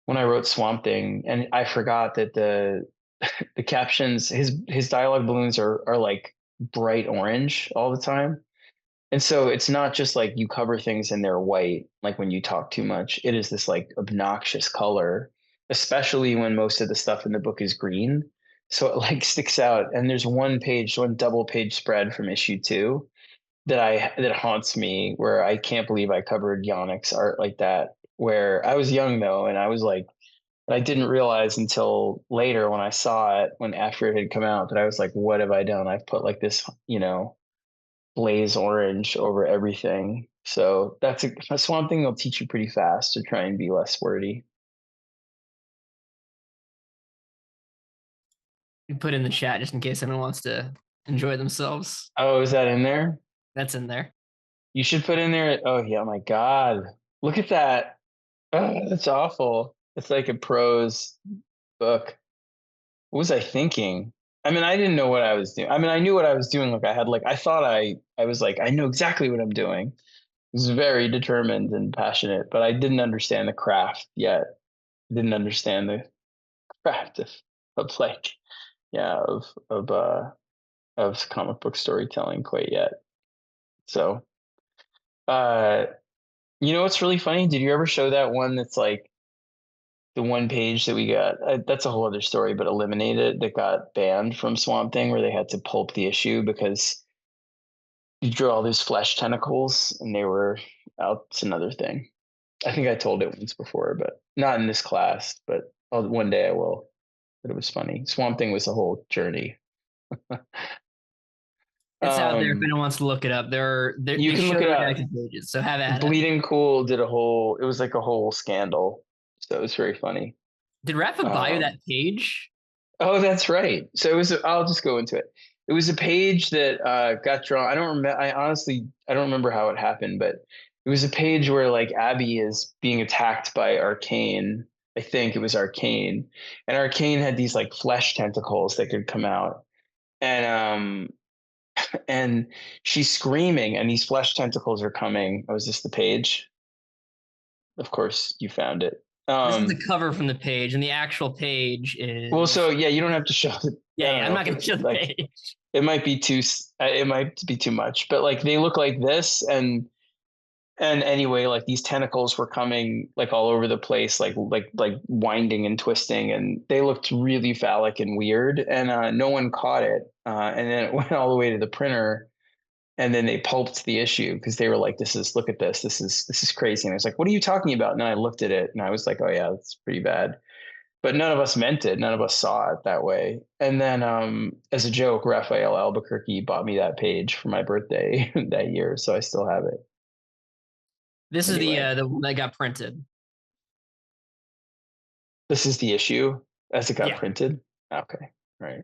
[SPEAKER 1] when I wrote Swamp Thing, and I forgot that the captions, his dialogue balloons are like bright orange all the time. And so it's not just like you cover things and they're white, like when you talk too much. It is this like obnoxious color, especially when most of the stuff in the book is green. So it like sticks out. And there's one double page spread from issue 2 that haunts me, where I can't believe I covered Yannick's art like that. Where I was young though, and I was like, I didn't realize until later when I saw it, when after it had come out, that I was like, what have I done? I've put like this, blaze orange over everything. So that's one thing they'll teach you pretty fast to try and be less wordy.
[SPEAKER 2] You put in the chat just in case anyone wants to enjoy themselves.
[SPEAKER 1] Oh, is that in there?
[SPEAKER 2] That's in there.
[SPEAKER 1] You should put in there. Oh yeah, my God. Look at that. Oh, that's awful. It's like a prose book. What was I thinking? I mean, I didn't know what I was doing. I mean, I knew what I was doing. I thought I was like, I know exactly what I'm doing. I was very determined and passionate, but I didn't understand the craft yet. Didn't understand the craft of like, yeah, of comic book storytelling quite yet. So, uh, what's really funny? Did you ever show that one that's like the one page that we got? That's a whole other story, but eliminated that got banned from Swamp Thing, where they had to pulp the issue because you drew all these flesh tentacles and they were out. It's another thing. I think I told it once before, but not in this class. But one day I will. But it was funny. Swamp Thing was a whole journey.
[SPEAKER 2] It's out there if
[SPEAKER 1] um,
[SPEAKER 2] anyone wants to look it up.
[SPEAKER 1] you
[SPEAKER 2] They
[SPEAKER 1] can
[SPEAKER 2] show
[SPEAKER 1] look
[SPEAKER 2] the
[SPEAKER 1] it up.
[SPEAKER 2] redacted pages, so have at it.
[SPEAKER 1] Bleeding Cool did it was like a whole scandal. So it was very funny.
[SPEAKER 2] Did Rafa buy you that page?
[SPEAKER 1] Oh, that's right. So I'll just go into it. It was a page that got drawn. I don't remember how it happened, but it was a page where like Abby is being attacked by Arcane. I think it was Arcane. And Arcane had these like flesh tentacles that could come out. And and she's screaming and these flesh tentacles are coming. Oh, is this the page? Of course you found it.
[SPEAKER 2] This is the cover from the page, and the actual page
[SPEAKER 1] Well,
[SPEAKER 2] is.
[SPEAKER 1] so yeah, you don't have to show it. I don't
[SPEAKER 2] I'm
[SPEAKER 1] know
[SPEAKER 2] not
[SPEAKER 1] if
[SPEAKER 2] going to show the
[SPEAKER 1] like
[SPEAKER 2] page.
[SPEAKER 1] it might be too much, but like they look like this. And anyway, like these tentacles were coming like all over the place, like winding and twisting, and they looked really phallic and weird, and no one caught it. And then it went all the way to the printer, and then they pulped the issue because they were like, look at this is crazy. And I was like, what are you talking about? And then I looked at it and I was like, oh yeah, that's pretty bad. But none of us meant it. None of us saw it that way. And then as a joke, Raphael Albuquerque bought me that page for my birthday that year. So I still have it.
[SPEAKER 2] This is
[SPEAKER 1] Anyway,
[SPEAKER 2] the one that got printed.
[SPEAKER 1] this is the issue as it got
[SPEAKER 2] Yeah.
[SPEAKER 1] printed. Okay. Right.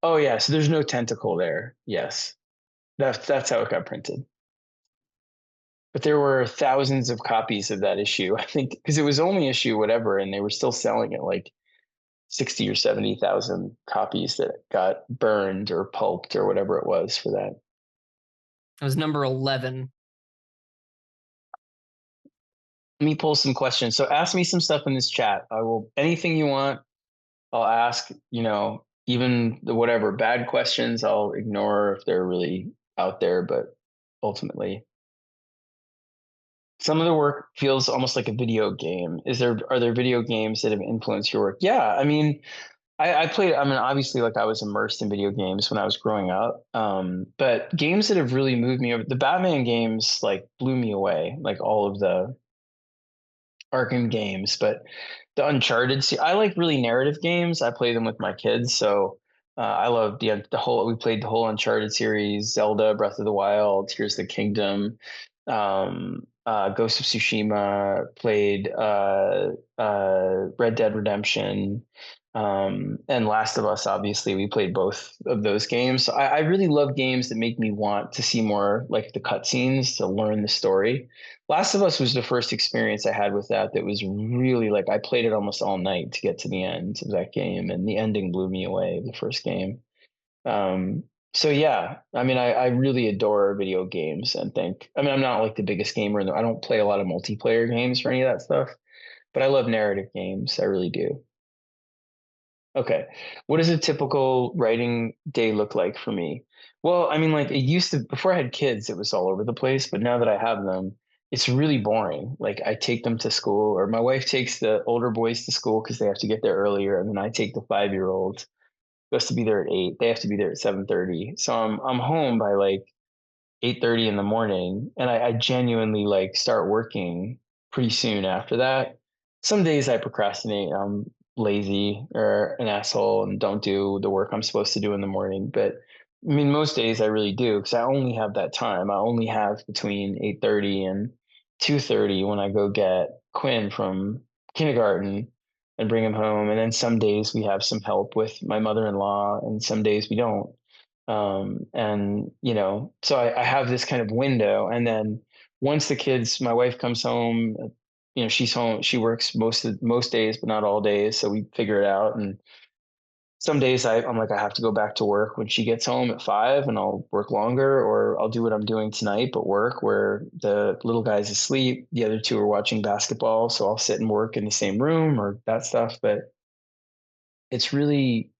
[SPEAKER 1] Oh yeah, so there's no tentacle there. Yes, that's how it got printed. But there were thousands of copies of that issue. I think because it was only issue whatever, and they were still selling it like 60 or 70,000 copies that got burned or pulped or whatever it was for that.
[SPEAKER 2] It was number 11.
[SPEAKER 1] Let me pull some questions. So ask me some stuff in this chat. I will anything you want, I'll ask, even the whatever bad questions I'll ignore if they're really out there, but ultimately some of the work feels almost like a video game. Are there video games that have influenced your work? Yeah, I mean, I played. I mean, obviously, like I was immersed in video games when I was growing up. But games that have really moved me over, the Batman games, like blew me away. Like all of the Arkham games, but the Uncharted. See, I like really narrative games. I play them with my kids, so I love the whole. We played the whole Uncharted series, Zelda, Breath of the Wild, Tears of the Kingdom, Ghost of Tsushima. Played Red Dead Redemption, and Last of Us. Obviously, we played both of those games. So I really love games that make me want to see more, like the cutscenes, to learn the story. Last of Us was the first experience I had with that was really like I played it almost all night to get to the end of that game, and the ending blew me away, the first game. Um, so yeah, I mean, I really adore video games and think, I mean, I'm not like the biggest gamer, I don't play a lot of multiplayer games for any of that stuff, but I love narrative games. I really do. Okay. What does a typical writing day look like for me? Well, I mean, like it used to, before I had kids, it was all over the place. But now that I have them, it's really boring. Like I take them to school, or my wife takes the older boys to school because they have to get there earlier. And then I take the 5-year-old, supposed to be there at 8. They have to be there at 7:30. So I'm home by like 8:30 in the morning, and I genuinely like start working pretty soon after that. Some days I procrastinate. I'm lazy or an asshole and don't do the work I'm supposed to do in the morning. But I mean, most days I really do because I only have that time. I only have between 8:30 and 2:30 when I go get Quinn from kindergarten and bring him home. And then some days we have some help with my mother-in-law, and some days we don't. And so I have this kind of window, and then once my wife comes home, she's home, she works most days but not all days, so we figure it out. And some days I'm like, I have to go back to work when she gets home at 5, and I'll work longer, or I'll do what I'm doing tonight but work, where the little guy's asleep, the other two are watching basketball, so I'll sit and work in the same room or that stuff. But it's really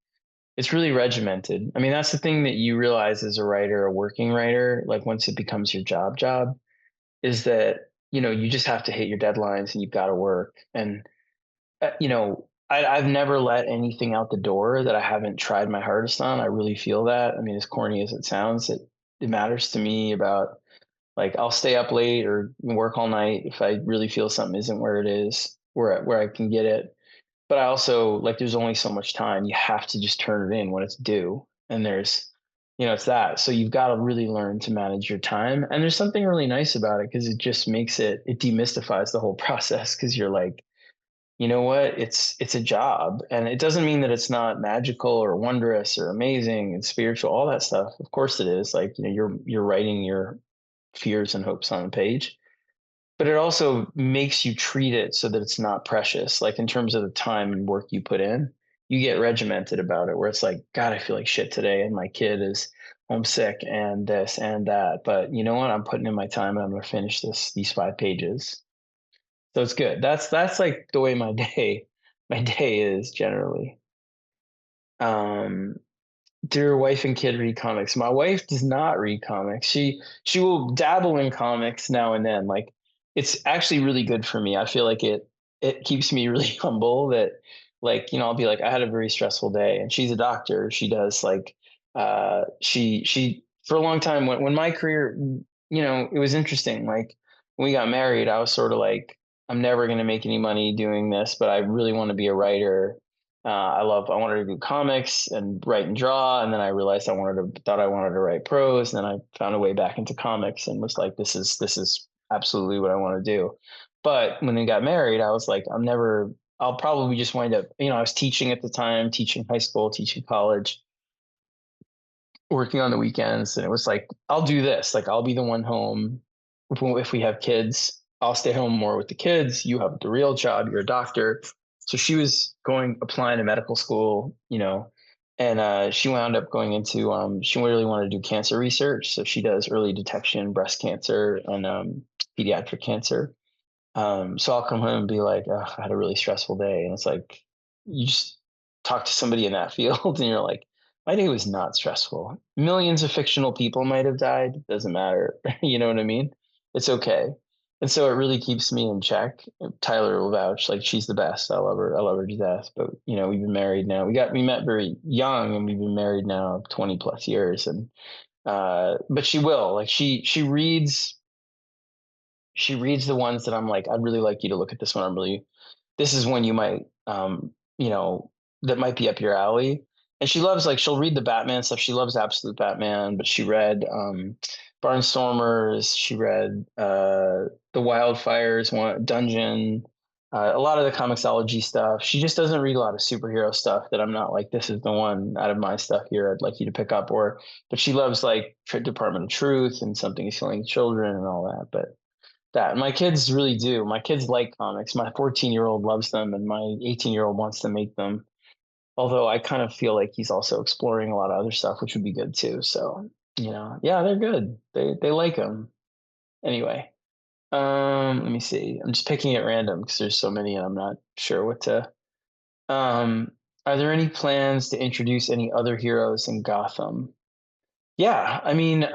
[SPEAKER 1] it's really regimented. I mean, that's the thing that you realize as a writer, a working writer, like once it becomes your job, is that, you just have to hit your deadlines and you've got to work. And, I've never let anything out the door that I haven't tried my hardest on. I really feel that. I mean, as corny as it sounds, it matters to me about like I'll stay up late or work all night if I really feel something isn't where it is, where I can get it. But I also like there's only so much time. You have to just turn it in when it's due. And it's that. So you've got to really learn to manage your time. And there's something really nice about it because it just it demystifies the whole process because you're like, you know what? It's a job. And it doesn't mean that it's not magical or wondrous or amazing and spiritual, all that stuff. Of course it is. Like, you're writing your fears and hopes on a page, but it also makes you treat it so that it's not precious. Like in terms of the time and work you put in, you get regimented about it, where it's like, God, I feel like shit today, and my kid is homesick and this and that. But you know what? I'm putting in my time, and I'm going to finish these 5 pages. So it's good. That's like the way my day is generally. Um, do your wife and kid read comics? My wife does not read comics. She will dabble in comics now and then. Like it's actually really good for me. I feel like it keeps me really humble that like, I'll be like, I had a very stressful day, and she's a doctor. She does like she for a long time when my career, it was interesting. Like when we got married, I was sort of like, I'm never gonna make any money doing this, but I really want to be a writer. I wanted to do comics and write and draw. And then I realized thought I wanted to write prose. And then I found a way back into comics and was like, this is absolutely what I want to do. But when we got married, I was like, I'll probably just wind up, I was teaching at the time, teaching high school, teaching college. working on the weekends, and it was like, I'll do this. Like, I'll be the one home if we have kids. I'll stay home more with the kids. You have the real job. You're a doctor. So she was applying to medical school, and she wound up going into. She really wanted to do cancer research, so she does early detection, breast cancer, and pediatric cancer. So I'll come home and be like, oh, I had a really stressful day. And it's like, you just talk to somebody in that field and you're like, my day was not stressful. Millions of fictional people might have died. Doesn't matter. You know what I mean? It's okay. And so it really keeps me in check. Tyler will vouch, like she's the best. I love her. I love her to death. But we've been married now. We met very young and we've been married now 20 plus years. And but she will, like she reads the ones that I'm like, I'd really like you to look at this one. This is one you might, you know, that might be up your alley. And she loves, like, she'll read the Batman stuff. She loves Absolute Batman, but she read Barnstormers. She read the Wildfires one, Dungeon, a lot of the Comixology stuff. She just doesn't read a lot of superhero stuff that I'm not like, this is the one out of my stuff here I'd like you to pick up. But she loves like Department of Truth and Something is Killing Children and all that. But that. My kids really do. My kids like comics. My 14-year-old loves them, and my 18-year-old wants to make them. Although I kind of feel like he's also exploring a lot of other stuff, which would be good too. So, yeah, they're good. They like them. Anyway, let me see. I'm just picking at random because there's so many, and I'm not sure what to. Um, are there any plans to introduce any other heroes in Gotham? Yeah, I mean,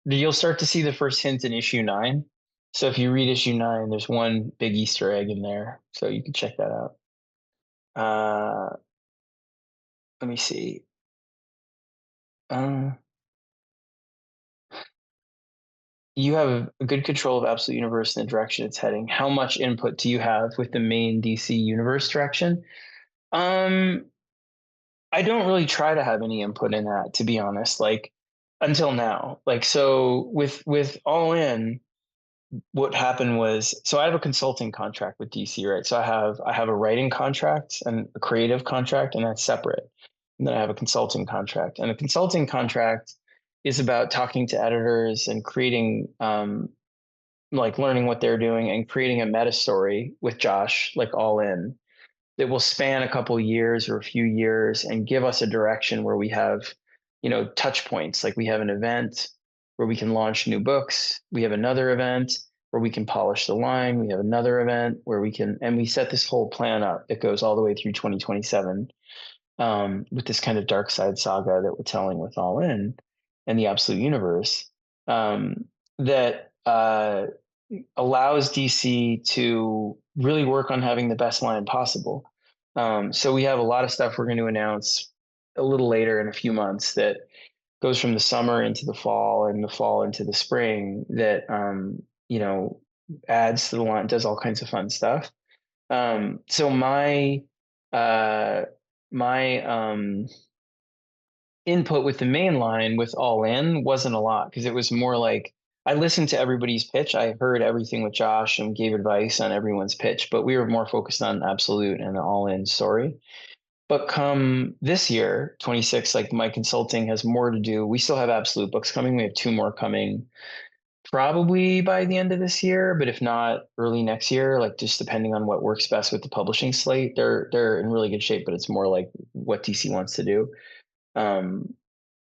[SPEAKER 1] you'll start to see the first hint in issue 9. So if you read issue 9, there's one big Easter egg in there, so you can check that out. Let me see. Uh, you have a good control of Absolute Universe and the direction it's heading. How much input do you have with the main DC Universe direction? Um, I don't really try to have any input in that, to be honest. Like until now, like so with All In. What happened was, so I have a consulting contract with DC, right? So I have a writing contract and a creative contract, and that's separate. And then I have a consulting contract, and a consulting contract is about talking to editors and creating like learning what they're doing and creating a meta story with Josh, like All In, that will span a couple years or a few years and give us a direction where we have, touch points. Like we have an event where we can launch new books. We have another event where we can polish the line. We have another event where and we set this whole plan up. It goes all the way through 2027 with this kind of dark side saga that we're telling with All In and the Absolute Universe that allows DC to really work on having the best line possible. So we have a lot of stuff we're going to announce a little later in a few months that goes from the summer into the fall and the fall into the spring that, adds to the line, does all kinds of fun stuff. So uh, my input with the main line with All In wasn't a lot because it was more like I listened to everybody's pitch. I heard everything with Josh and gave advice on everyone's pitch, but we were more focused on Absolute and the All In story. But come this year, 26, like my consulting has more to do. We still have Absolute books coming. We have 2 more coming probably by the end of this year, but if not early next year, like just depending on what works best with the publishing slate. They're in really good shape, but it's more like what DC wants to do.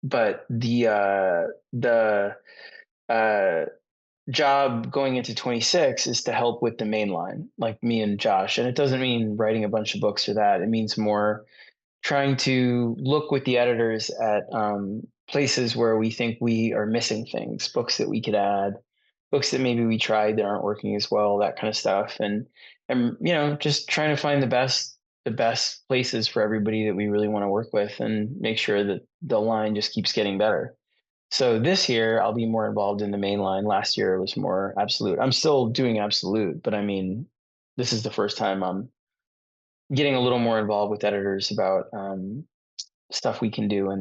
[SPEAKER 1] But the job going into 26 is to help with the main line, like me and Josh. And it doesn't mean writing a bunch of books or that. It means more trying to look with the editors at places where we think we are missing things, books that we could add, books that maybe we tried that aren't working as well, that kind of stuff. And just trying to find the best places for everybody that we really want to work with and make sure that the line just keeps getting better. So this year I'll be more involved in the main line. Last year it was more Absolute. I'm still doing Absolute, but I mean, this is the first time I'm getting a little more involved with editors about stuff we can do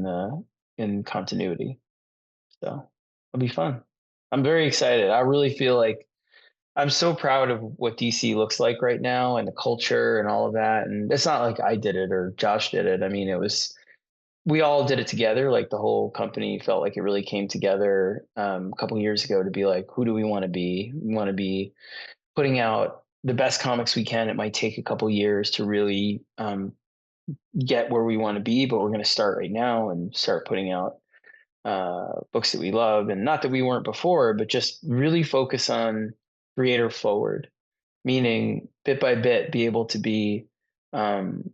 [SPEAKER 1] in continuity. So it'll be fun. I'm very excited. I really feel like I'm so proud of what DC looks like right now and the culture and all of that. And it's not like I did it or Josh did it. I mean, it was we all did it together. Like the whole company felt like it really came together a couple of years ago to be like, who do we want to be? We want to be putting out the best comics we can. It might take a couple years to really get where we want to be, but we're going to start right now and start putting out books that we love. And not that we weren't before, but just really focus on creator forward, meaning bit by bit, be able to be um,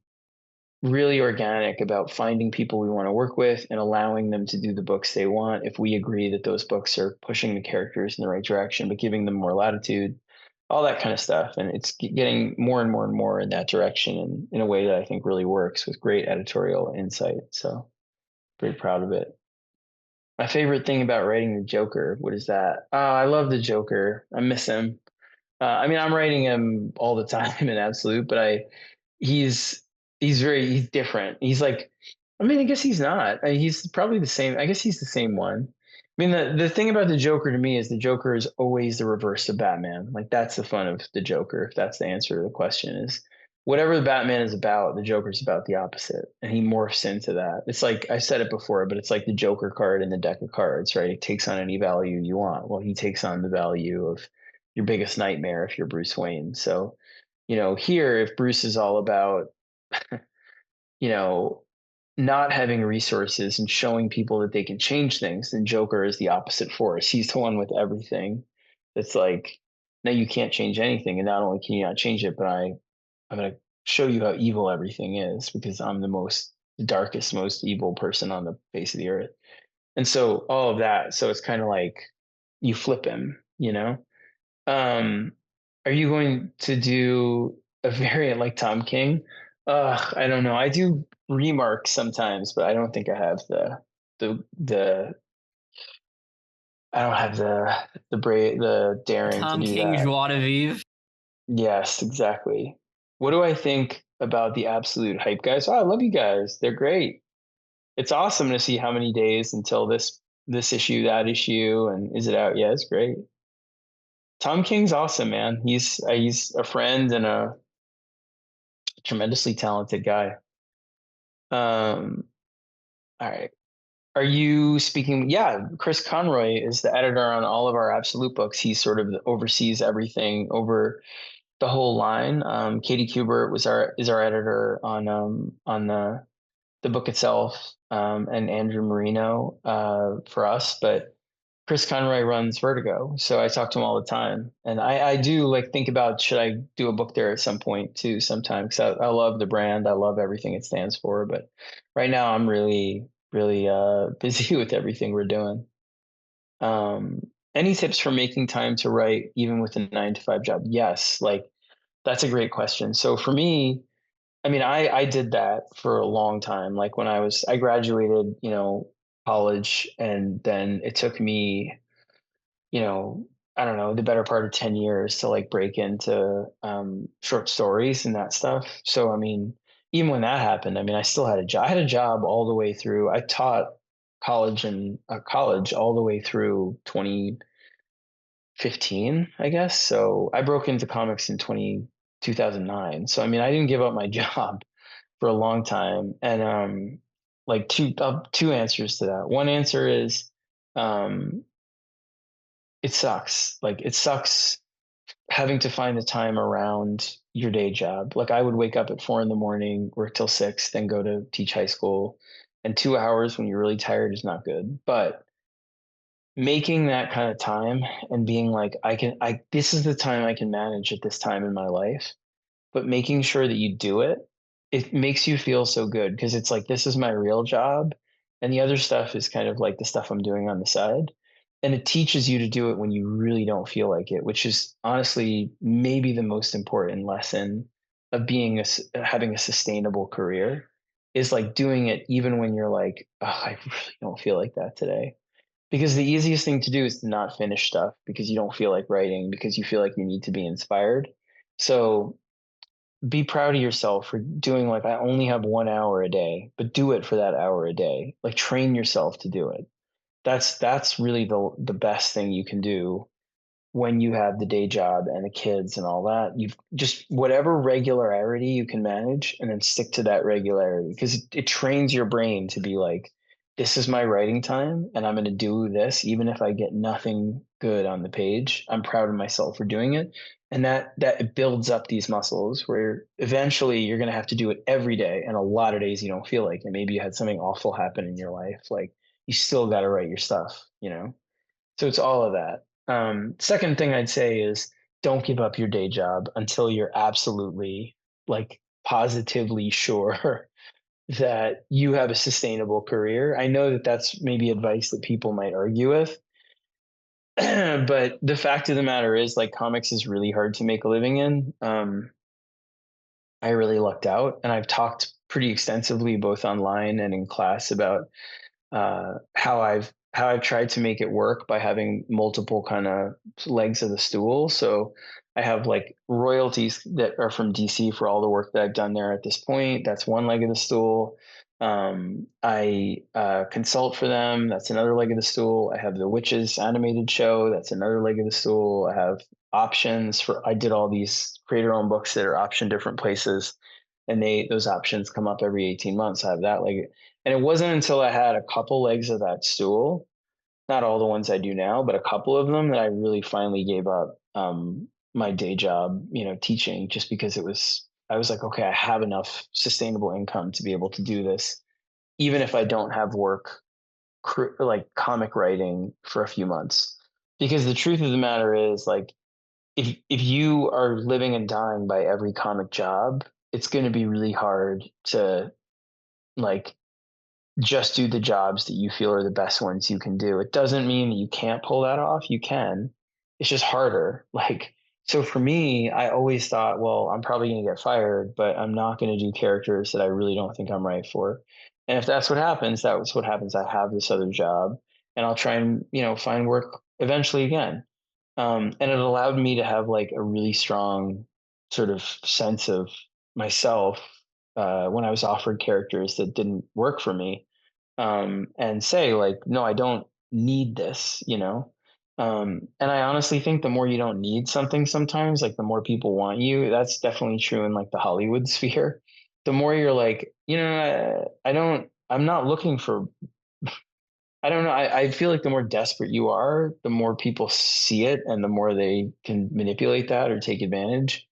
[SPEAKER 1] really organic about finding people we want to work with and allowing them to do the books they want if we agree that those books are pushing the characters in the right direction, but giving them more latitude, all that kind of stuff. And it's getting more and more and more in that direction, and in a way that I think really works with great editorial insight. So pretty proud of it. My favorite thing about writing the Joker, what is that? Oh, I love the Joker. I miss him. I mean, I'm writing him all the time in Absolute, but he's he's different. He's like, I mean, I guess he's not. He's probably the same. I guess he's the same one. I mean, the thing about the Joker to me is the Joker is always the reverse of Batman. Like that's the fun of the Joker. If that's the answer to the question, is whatever the Batman is about, the Joker's about the opposite, and he morphs into that. It's like I said it before, but it's like the Joker card in the deck of cards, right? It takes on any value you want. Well, he takes on the value of your biggest nightmare if you're Bruce Wayne. So, here, if Bruce is all about, you know, not having resources and showing people that they can change things, then Joker is the opposite force. He's the one with everything. That's like, no, you can't change anything. And not only can you not change it, but I'm going to show you how evil everything is because I'm the darkest, most evil person on the face of the earth. And so all of that. So it's kind of like you flip him. Um, are you going to do a variant like Tom King? I don't know. I do remarks sometimes, but I don't think I have the I don't have the daring to
[SPEAKER 2] Tom
[SPEAKER 1] do
[SPEAKER 2] King,
[SPEAKER 1] that.
[SPEAKER 2] joie de vivre.
[SPEAKER 1] Yes, exactly. What do I think about the absolute hype guys? Oh, I love you guys. They're great. It's awesome to see how many days until this issue, that issue, and is it out yet? It's great. Tom King's awesome, man. He's a friend and a tremendously talented guy. All right. Are you speaking? Yeah, Chris Conroy is the editor on all of our Absolute books. He sort of oversees everything over the whole line. Katie Kubert is our editor on the book itself, and Andrew Marino for us. But Chris Conroy runs Vertigo, so I talk to him all the time, and I do like think about should I do a book there at some point too, sometime because I love the brand, I love everything it stands for, but right now I'm really busy with everything we're doing. Um, any tips for making time to write even with a 9 to 5 job? Yes, like that's a great question. So for me, I mean, I did that for a long time. Like when I graduated, college, and then it took me you know, I don't know, the better part of 10 years to like break into short stories and that stuff. So, I mean, even when that happened, I mean, I still had a job. I had a job all the way through. I taught college all the way through 2015, I guess. So I broke into comics in 2009. So, I mean, I didn't give up my job for a long time. And like two answers to that. One answer is, um, it sucks. Like it sucks having to find the time around your day job. Like I would wake up at 4 in the morning, work till 6, then go to teach high school. And 2 hours when you're really tired is not good. But making that kind of time and being like, this is the time I can manage at this time in my life, but making sure that you do it, it makes you feel so good because it's like, this is my real job. And the other stuff is kind of like the stuff I'm doing on the side. And it teaches you to do it when you really don't feel like it, which is honestly maybe the most important lesson of having a sustainable career is like doing it even when you're like, oh, I really don't feel like that today. Because the easiest thing to do is to not finish stuff because you don't feel like writing, because you feel like you need to be inspired. So be proud of yourself for doing like I only have 1 hour a day, but do it for that hour a day. Like train yourself to do it. That's really the best thing you can do when you have the day job and the kids and all that, you've just whatever regularity you can manage and then stick to that regularity because it trains your brain to be like, this is my writing time and I'm going to do this. Even if I get nothing good on the page, I'm proud of myself for doing it. And that builds up these muscles where eventually you're going to have to do it every day. And a lot of days you don't feel like it. Maybe you had something awful happen in your life. Like you still got to write your stuff, you know? So it's all of that. Second thing I'd say is don't give up your day job until you're absolutely like positively sure that you have a sustainable career. I know that that's maybe advice that people might argue with, but the fact of the matter is like comics is really hard to make a living in. I really lucked out and I've talked pretty extensively both online and in class about how I've tried to make it work by having multiple kind of legs of the stool. So I have like royalties that are from DC for all the work that I've done there at this point. That's one leg of the stool. I consult for them. That's another leg of the stool. I have the Witches animated show. That's another leg of the stool. I have options for. I did all these creator-owned books that are optioned different places, and those options come up every 18 months. I have that leg, and it wasn't until I had a couple legs of that stool, not all the ones I do now, but a couple of them that I really finally gave up my day job, teaching, just because I was like, okay, I have enough sustainable income to be able to do this, even if I don't have work like comic writing for a few months. Because the truth of the matter is, like, if you are living and dying by every comic job, it's going to be really hard to like just do the jobs that you feel are the best ones you can do. It doesn't mean that you can't pull that off. You can. It's just harder. Like, so for me, I always thought, well, I'm probably going to get fired, but I'm not going to do characters that I really don't think I'm right for. And if that's what happens, that's what happens. I have this other job and I'll try and, find work eventually again. And it allowed me to have like a really strong sort of sense of myself when I was offered characters that didn't work for me, and say like, no, I don't need this, and I honestly think the more you don't need something sometimes, like the more people want you. That's definitely true in like the Hollywood sphere. The more you're like, I'm not looking for, I don't know. I feel like the more desperate you are, the more people see it and the more they can manipulate that or take advantage.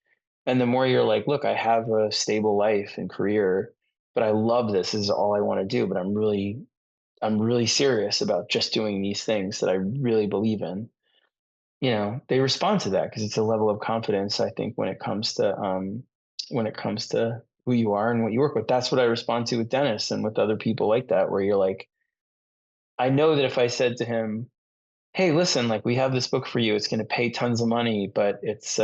[SPEAKER 1] And the more you're like, look, I have a stable life and career, but I love this. This is all I want to do. But I'm really serious about just doing these things that I really believe in. They respond to that because it's a level of confidence, I think, when it comes to who you are and what you work with. That's what I respond to with Dennis and with other people like that, where you're like, I know that if I said to him, hey, listen, like we have this book for you, it's gonna pay tons of money, but it's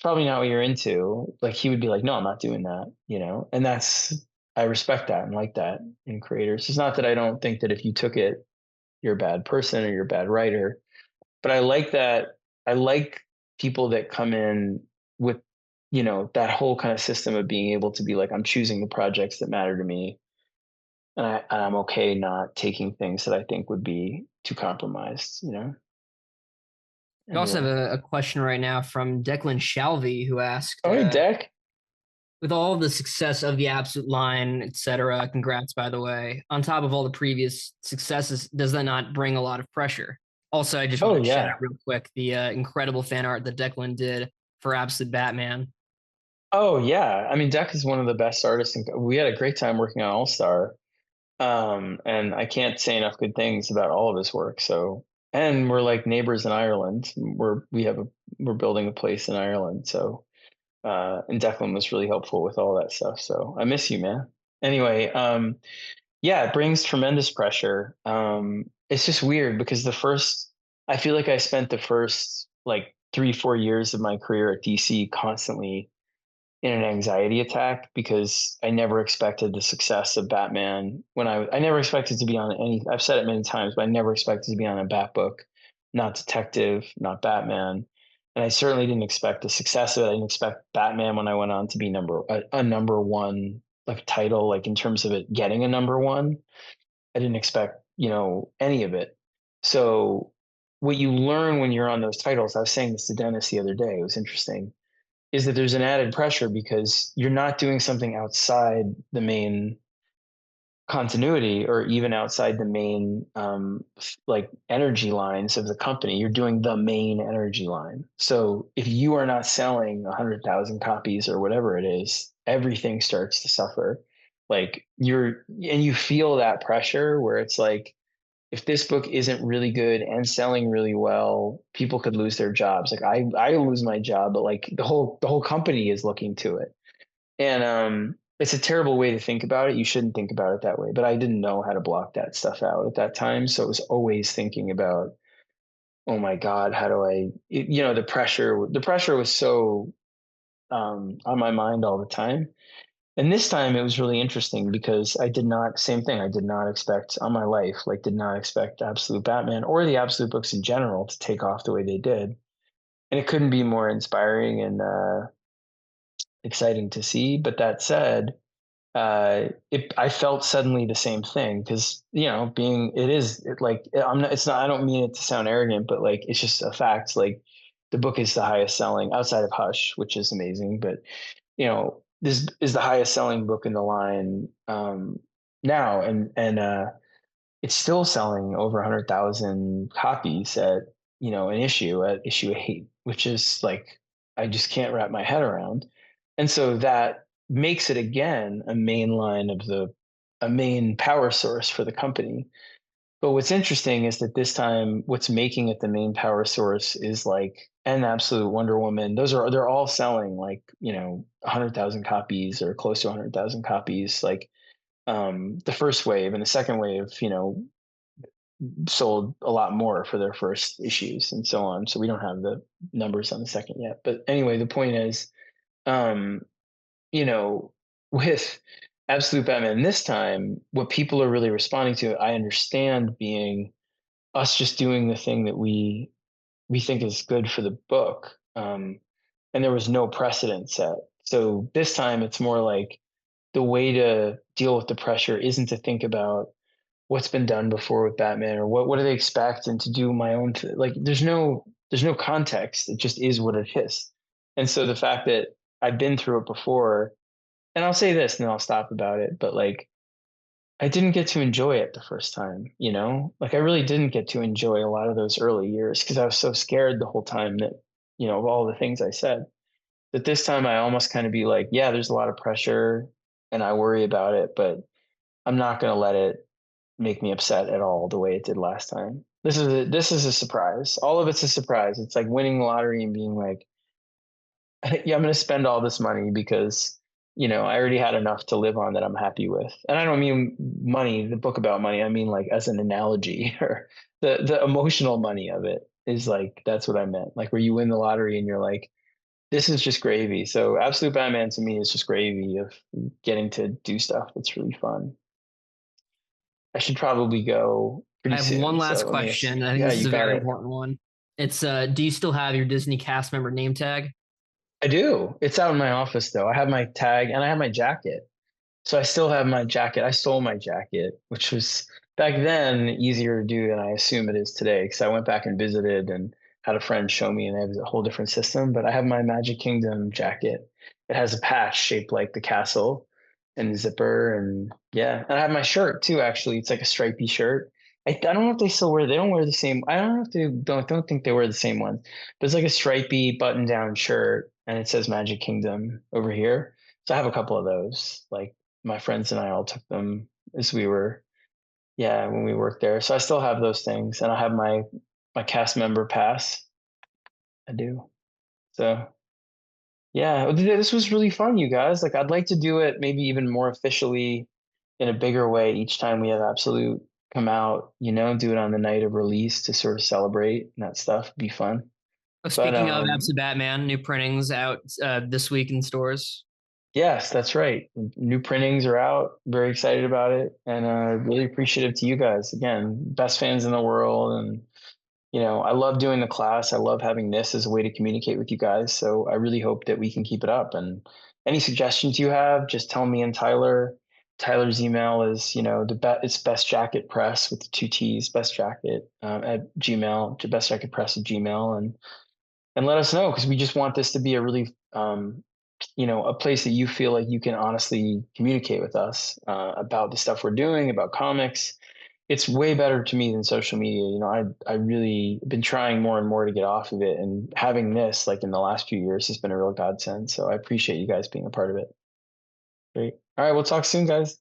[SPEAKER 1] probably not what you're into. Like he would be like, no, I'm not doing that. And I respect that and like that in creators. It's not that I don't think that if you took it, you're a bad person or you're a bad writer, but I like that. I like people that come in with, that whole kind of system of being able to be like, I'm choosing the projects that matter to me. And I'm okay not taking things that I think would be too compromised.
[SPEAKER 2] We also have
[SPEAKER 1] Anyway.
[SPEAKER 2] a question right now from Declan Shalvey, who asked,
[SPEAKER 1] Oh, hey, Deck.
[SPEAKER 2] with all the success of the Absolute line, etc., congrats, by the way, on top of all the previous successes, does that not bring a lot of pressure? Also, I just
[SPEAKER 1] Oh,
[SPEAKER 2] want to shout
[SPEAKER 1] yeah.
[SPEAKER 2] out real quick the incredible fan art that Declan did for Absolute Batman.
[SPEAKER 1] Oh, yeah. I mean, Deck is one of the best artists. We had a great time working on All Star. And I can't say enough good things about all of his work. So, and we're like neighbors in Ireland. We're building a place in Ireland. So, and Declan was really helpful with all that stuff. So I miss you, man. Anyway, yeah, it brings tremendous pressure. It's just weird because I feel like I spent the first like 3, 4 years of my career at DC constantly in an anxiety attack because I never expected the success of Batman I never expected to be on I've said it many times, but I never expected to be on a Bat book, not Detective, not Batman. And I certainly didn't expect the success of it. I didn't expect Batman when I went on to be a number one like title, like in terms of it getting a number one. I didn't expect, any of it. So what you learn when you're on those titles, I was saying this to Dennis the other day, it was interesting, is that there's an added pressure because you're not doing something outside the main continuity or even outside the main like energy lines of the company. You're doing the main energy line. So if you are not selling 100,000 copies or whatever it is, everything starts to suffer. Like and you feel that pressure where it's like, if this book isn't really good and selling really well, people could lose their jobs. Like I lose my job, but like the whole company is looking to it. And it's a terrible way to think about it. You shouldn't think about it that way. But I didn't know how to block that stuff out at that time. So I was always thinking about, oh my God, how do the pressure was so on my mind all the time. And this time it was really interesting because same thing. I did not expect on my life, like did not expect Absolute Batman or the Absolute books in general to take off the way they did. And it couldn't be more inspiring and exciting to see. But that said, I felt suddenly the same thing because being it is it like I'm not it's not I don't mean it to sound arrogant, but like it's just a fact. Like the book is the highest selling outside of Hush, which is amazing, but this is the highest selling book in the line now, and it's still selling over 100,000 copies at an issue at issue 8, which is like I just can't wrap my head around. And so that makes it again a main power source for the company. But what's interesting is that this time what's making it the main power source is like an Absolute Wonder Woman. They're all selling like 100,000 copies or close to 100,000 copies, like the first wave, and the second wave sold a lot more for their first issues and so on. So we don't have the numbers on the second yet. But anyway, the point is, um, you know, with Absolute Batman this time, what people are really responding to, I understand being us just doing the thing that we think is good for the book. And there was no precedent set. So this time it's more like the way to deal with the pressure isn't to think about what's been done before with Batman or what do they expect and to do my own like there's no context. It just is what it is. And so the fact that I've been through it before, and I'll say this and then I'll stop about it, but like I didn't get to enjoy it the first time. Like I really didn't get to enjoy a lot of those early years because I was so scared the whole time that, of all the things I said. But this time I almost kind of be like, yeah, there's a lot of pressure and I worry about it, but I'm not going to let it make me upset at all the way it did last time. This is a surprise. All of it's a surprise. It's like winning the lottery and being like, yeah, I'm going to spend all this money because I already had enough to live on that I'm happy with. And I don't mean money, the book about money. I mean like as an analogy or the emotional money of it is like that's what I meant. Like where you win the lottery and you're like, this is just gravy. So Absolute Batman to me is just gravy of getting to do stuff that's really fun. I should probably go
[SPEAKER 2] I
[SPEAKER 1] pretty
[SPEAKER 2] have one
[SPEAKER 1] soon.
[SPEAKER 2] last
[SPEAKER 1] So let me ask.
[SPEAKER 2] question. I think
[SPEAKER 1] Yeah,
[SPEAKER 2] this is
[SPEAKER 1] you
[SPEAKER 2] a
[SPEAKER 1] got
[SPEAKER 2] very
[SPEAKER 1] it.
[SPEAKER 2] important one. It's do you still have your Disney cast member name tag?
[SPEAKER 1] I do. It's out in my office though. I have my tag and I have my jacket. So I still have my jacket. I stole my jacket, which was back then easier to do than I assume it is today. Because I went back and visited and had a friend show me, and they have a whole different system. But I have my Magic Kingdom jacket. It has a patch shaped like the castle and a zipper, and yeah. And I have my shirt too. Actually, it's like a stripy shirt. I don't know if they still wear. They don't wear the same. I don't know if they don't think they wear the same ones. But it's like a stripy button down shirt, and it says Magic Kingdom over here. So I have a couple of those. Like my friends and I all took them as we were, yeah, when we worked there. So I still have those things, and I have my cast member pass. I do. So yeah, this was really fun, you guys. Like I'd like to do it maybe even more officially in a bigger way each time we have Absolute come out. Do it on the night of release to sort of celebrate and that stuff. Be fun.
[SPEAKER 2] Oh,
[SPEAKER 1] But
[SPEAKER 2] speaking of Absolute Batman, new printings out this week in stores.
[SPEAKER 1] yes, that's right. New printings are out. Very excited about it, and really appreciative to you guys. Again, best fans in the world, and I love doing the class. I love having this as a way to communicate with you guys. So I really hope that we can keep it up. And any suggestions you have, just tell me and Tyler. Tyler's email is, it's Best Jacket Press with the two T's, Best Jacket at Gmail, to Best Jacket Press at Gmail, and let us know, because we just want this to be a really, a place that you feel like you can honestly communicate with us about the stuff we're doing, about comics. It's way better to me than social media. I really been trying more and more to get off of it, and having this like in the last few years has been a real godsend. So I appreciate you guys being a part of it. Great. All right, we'll talk soon, guys.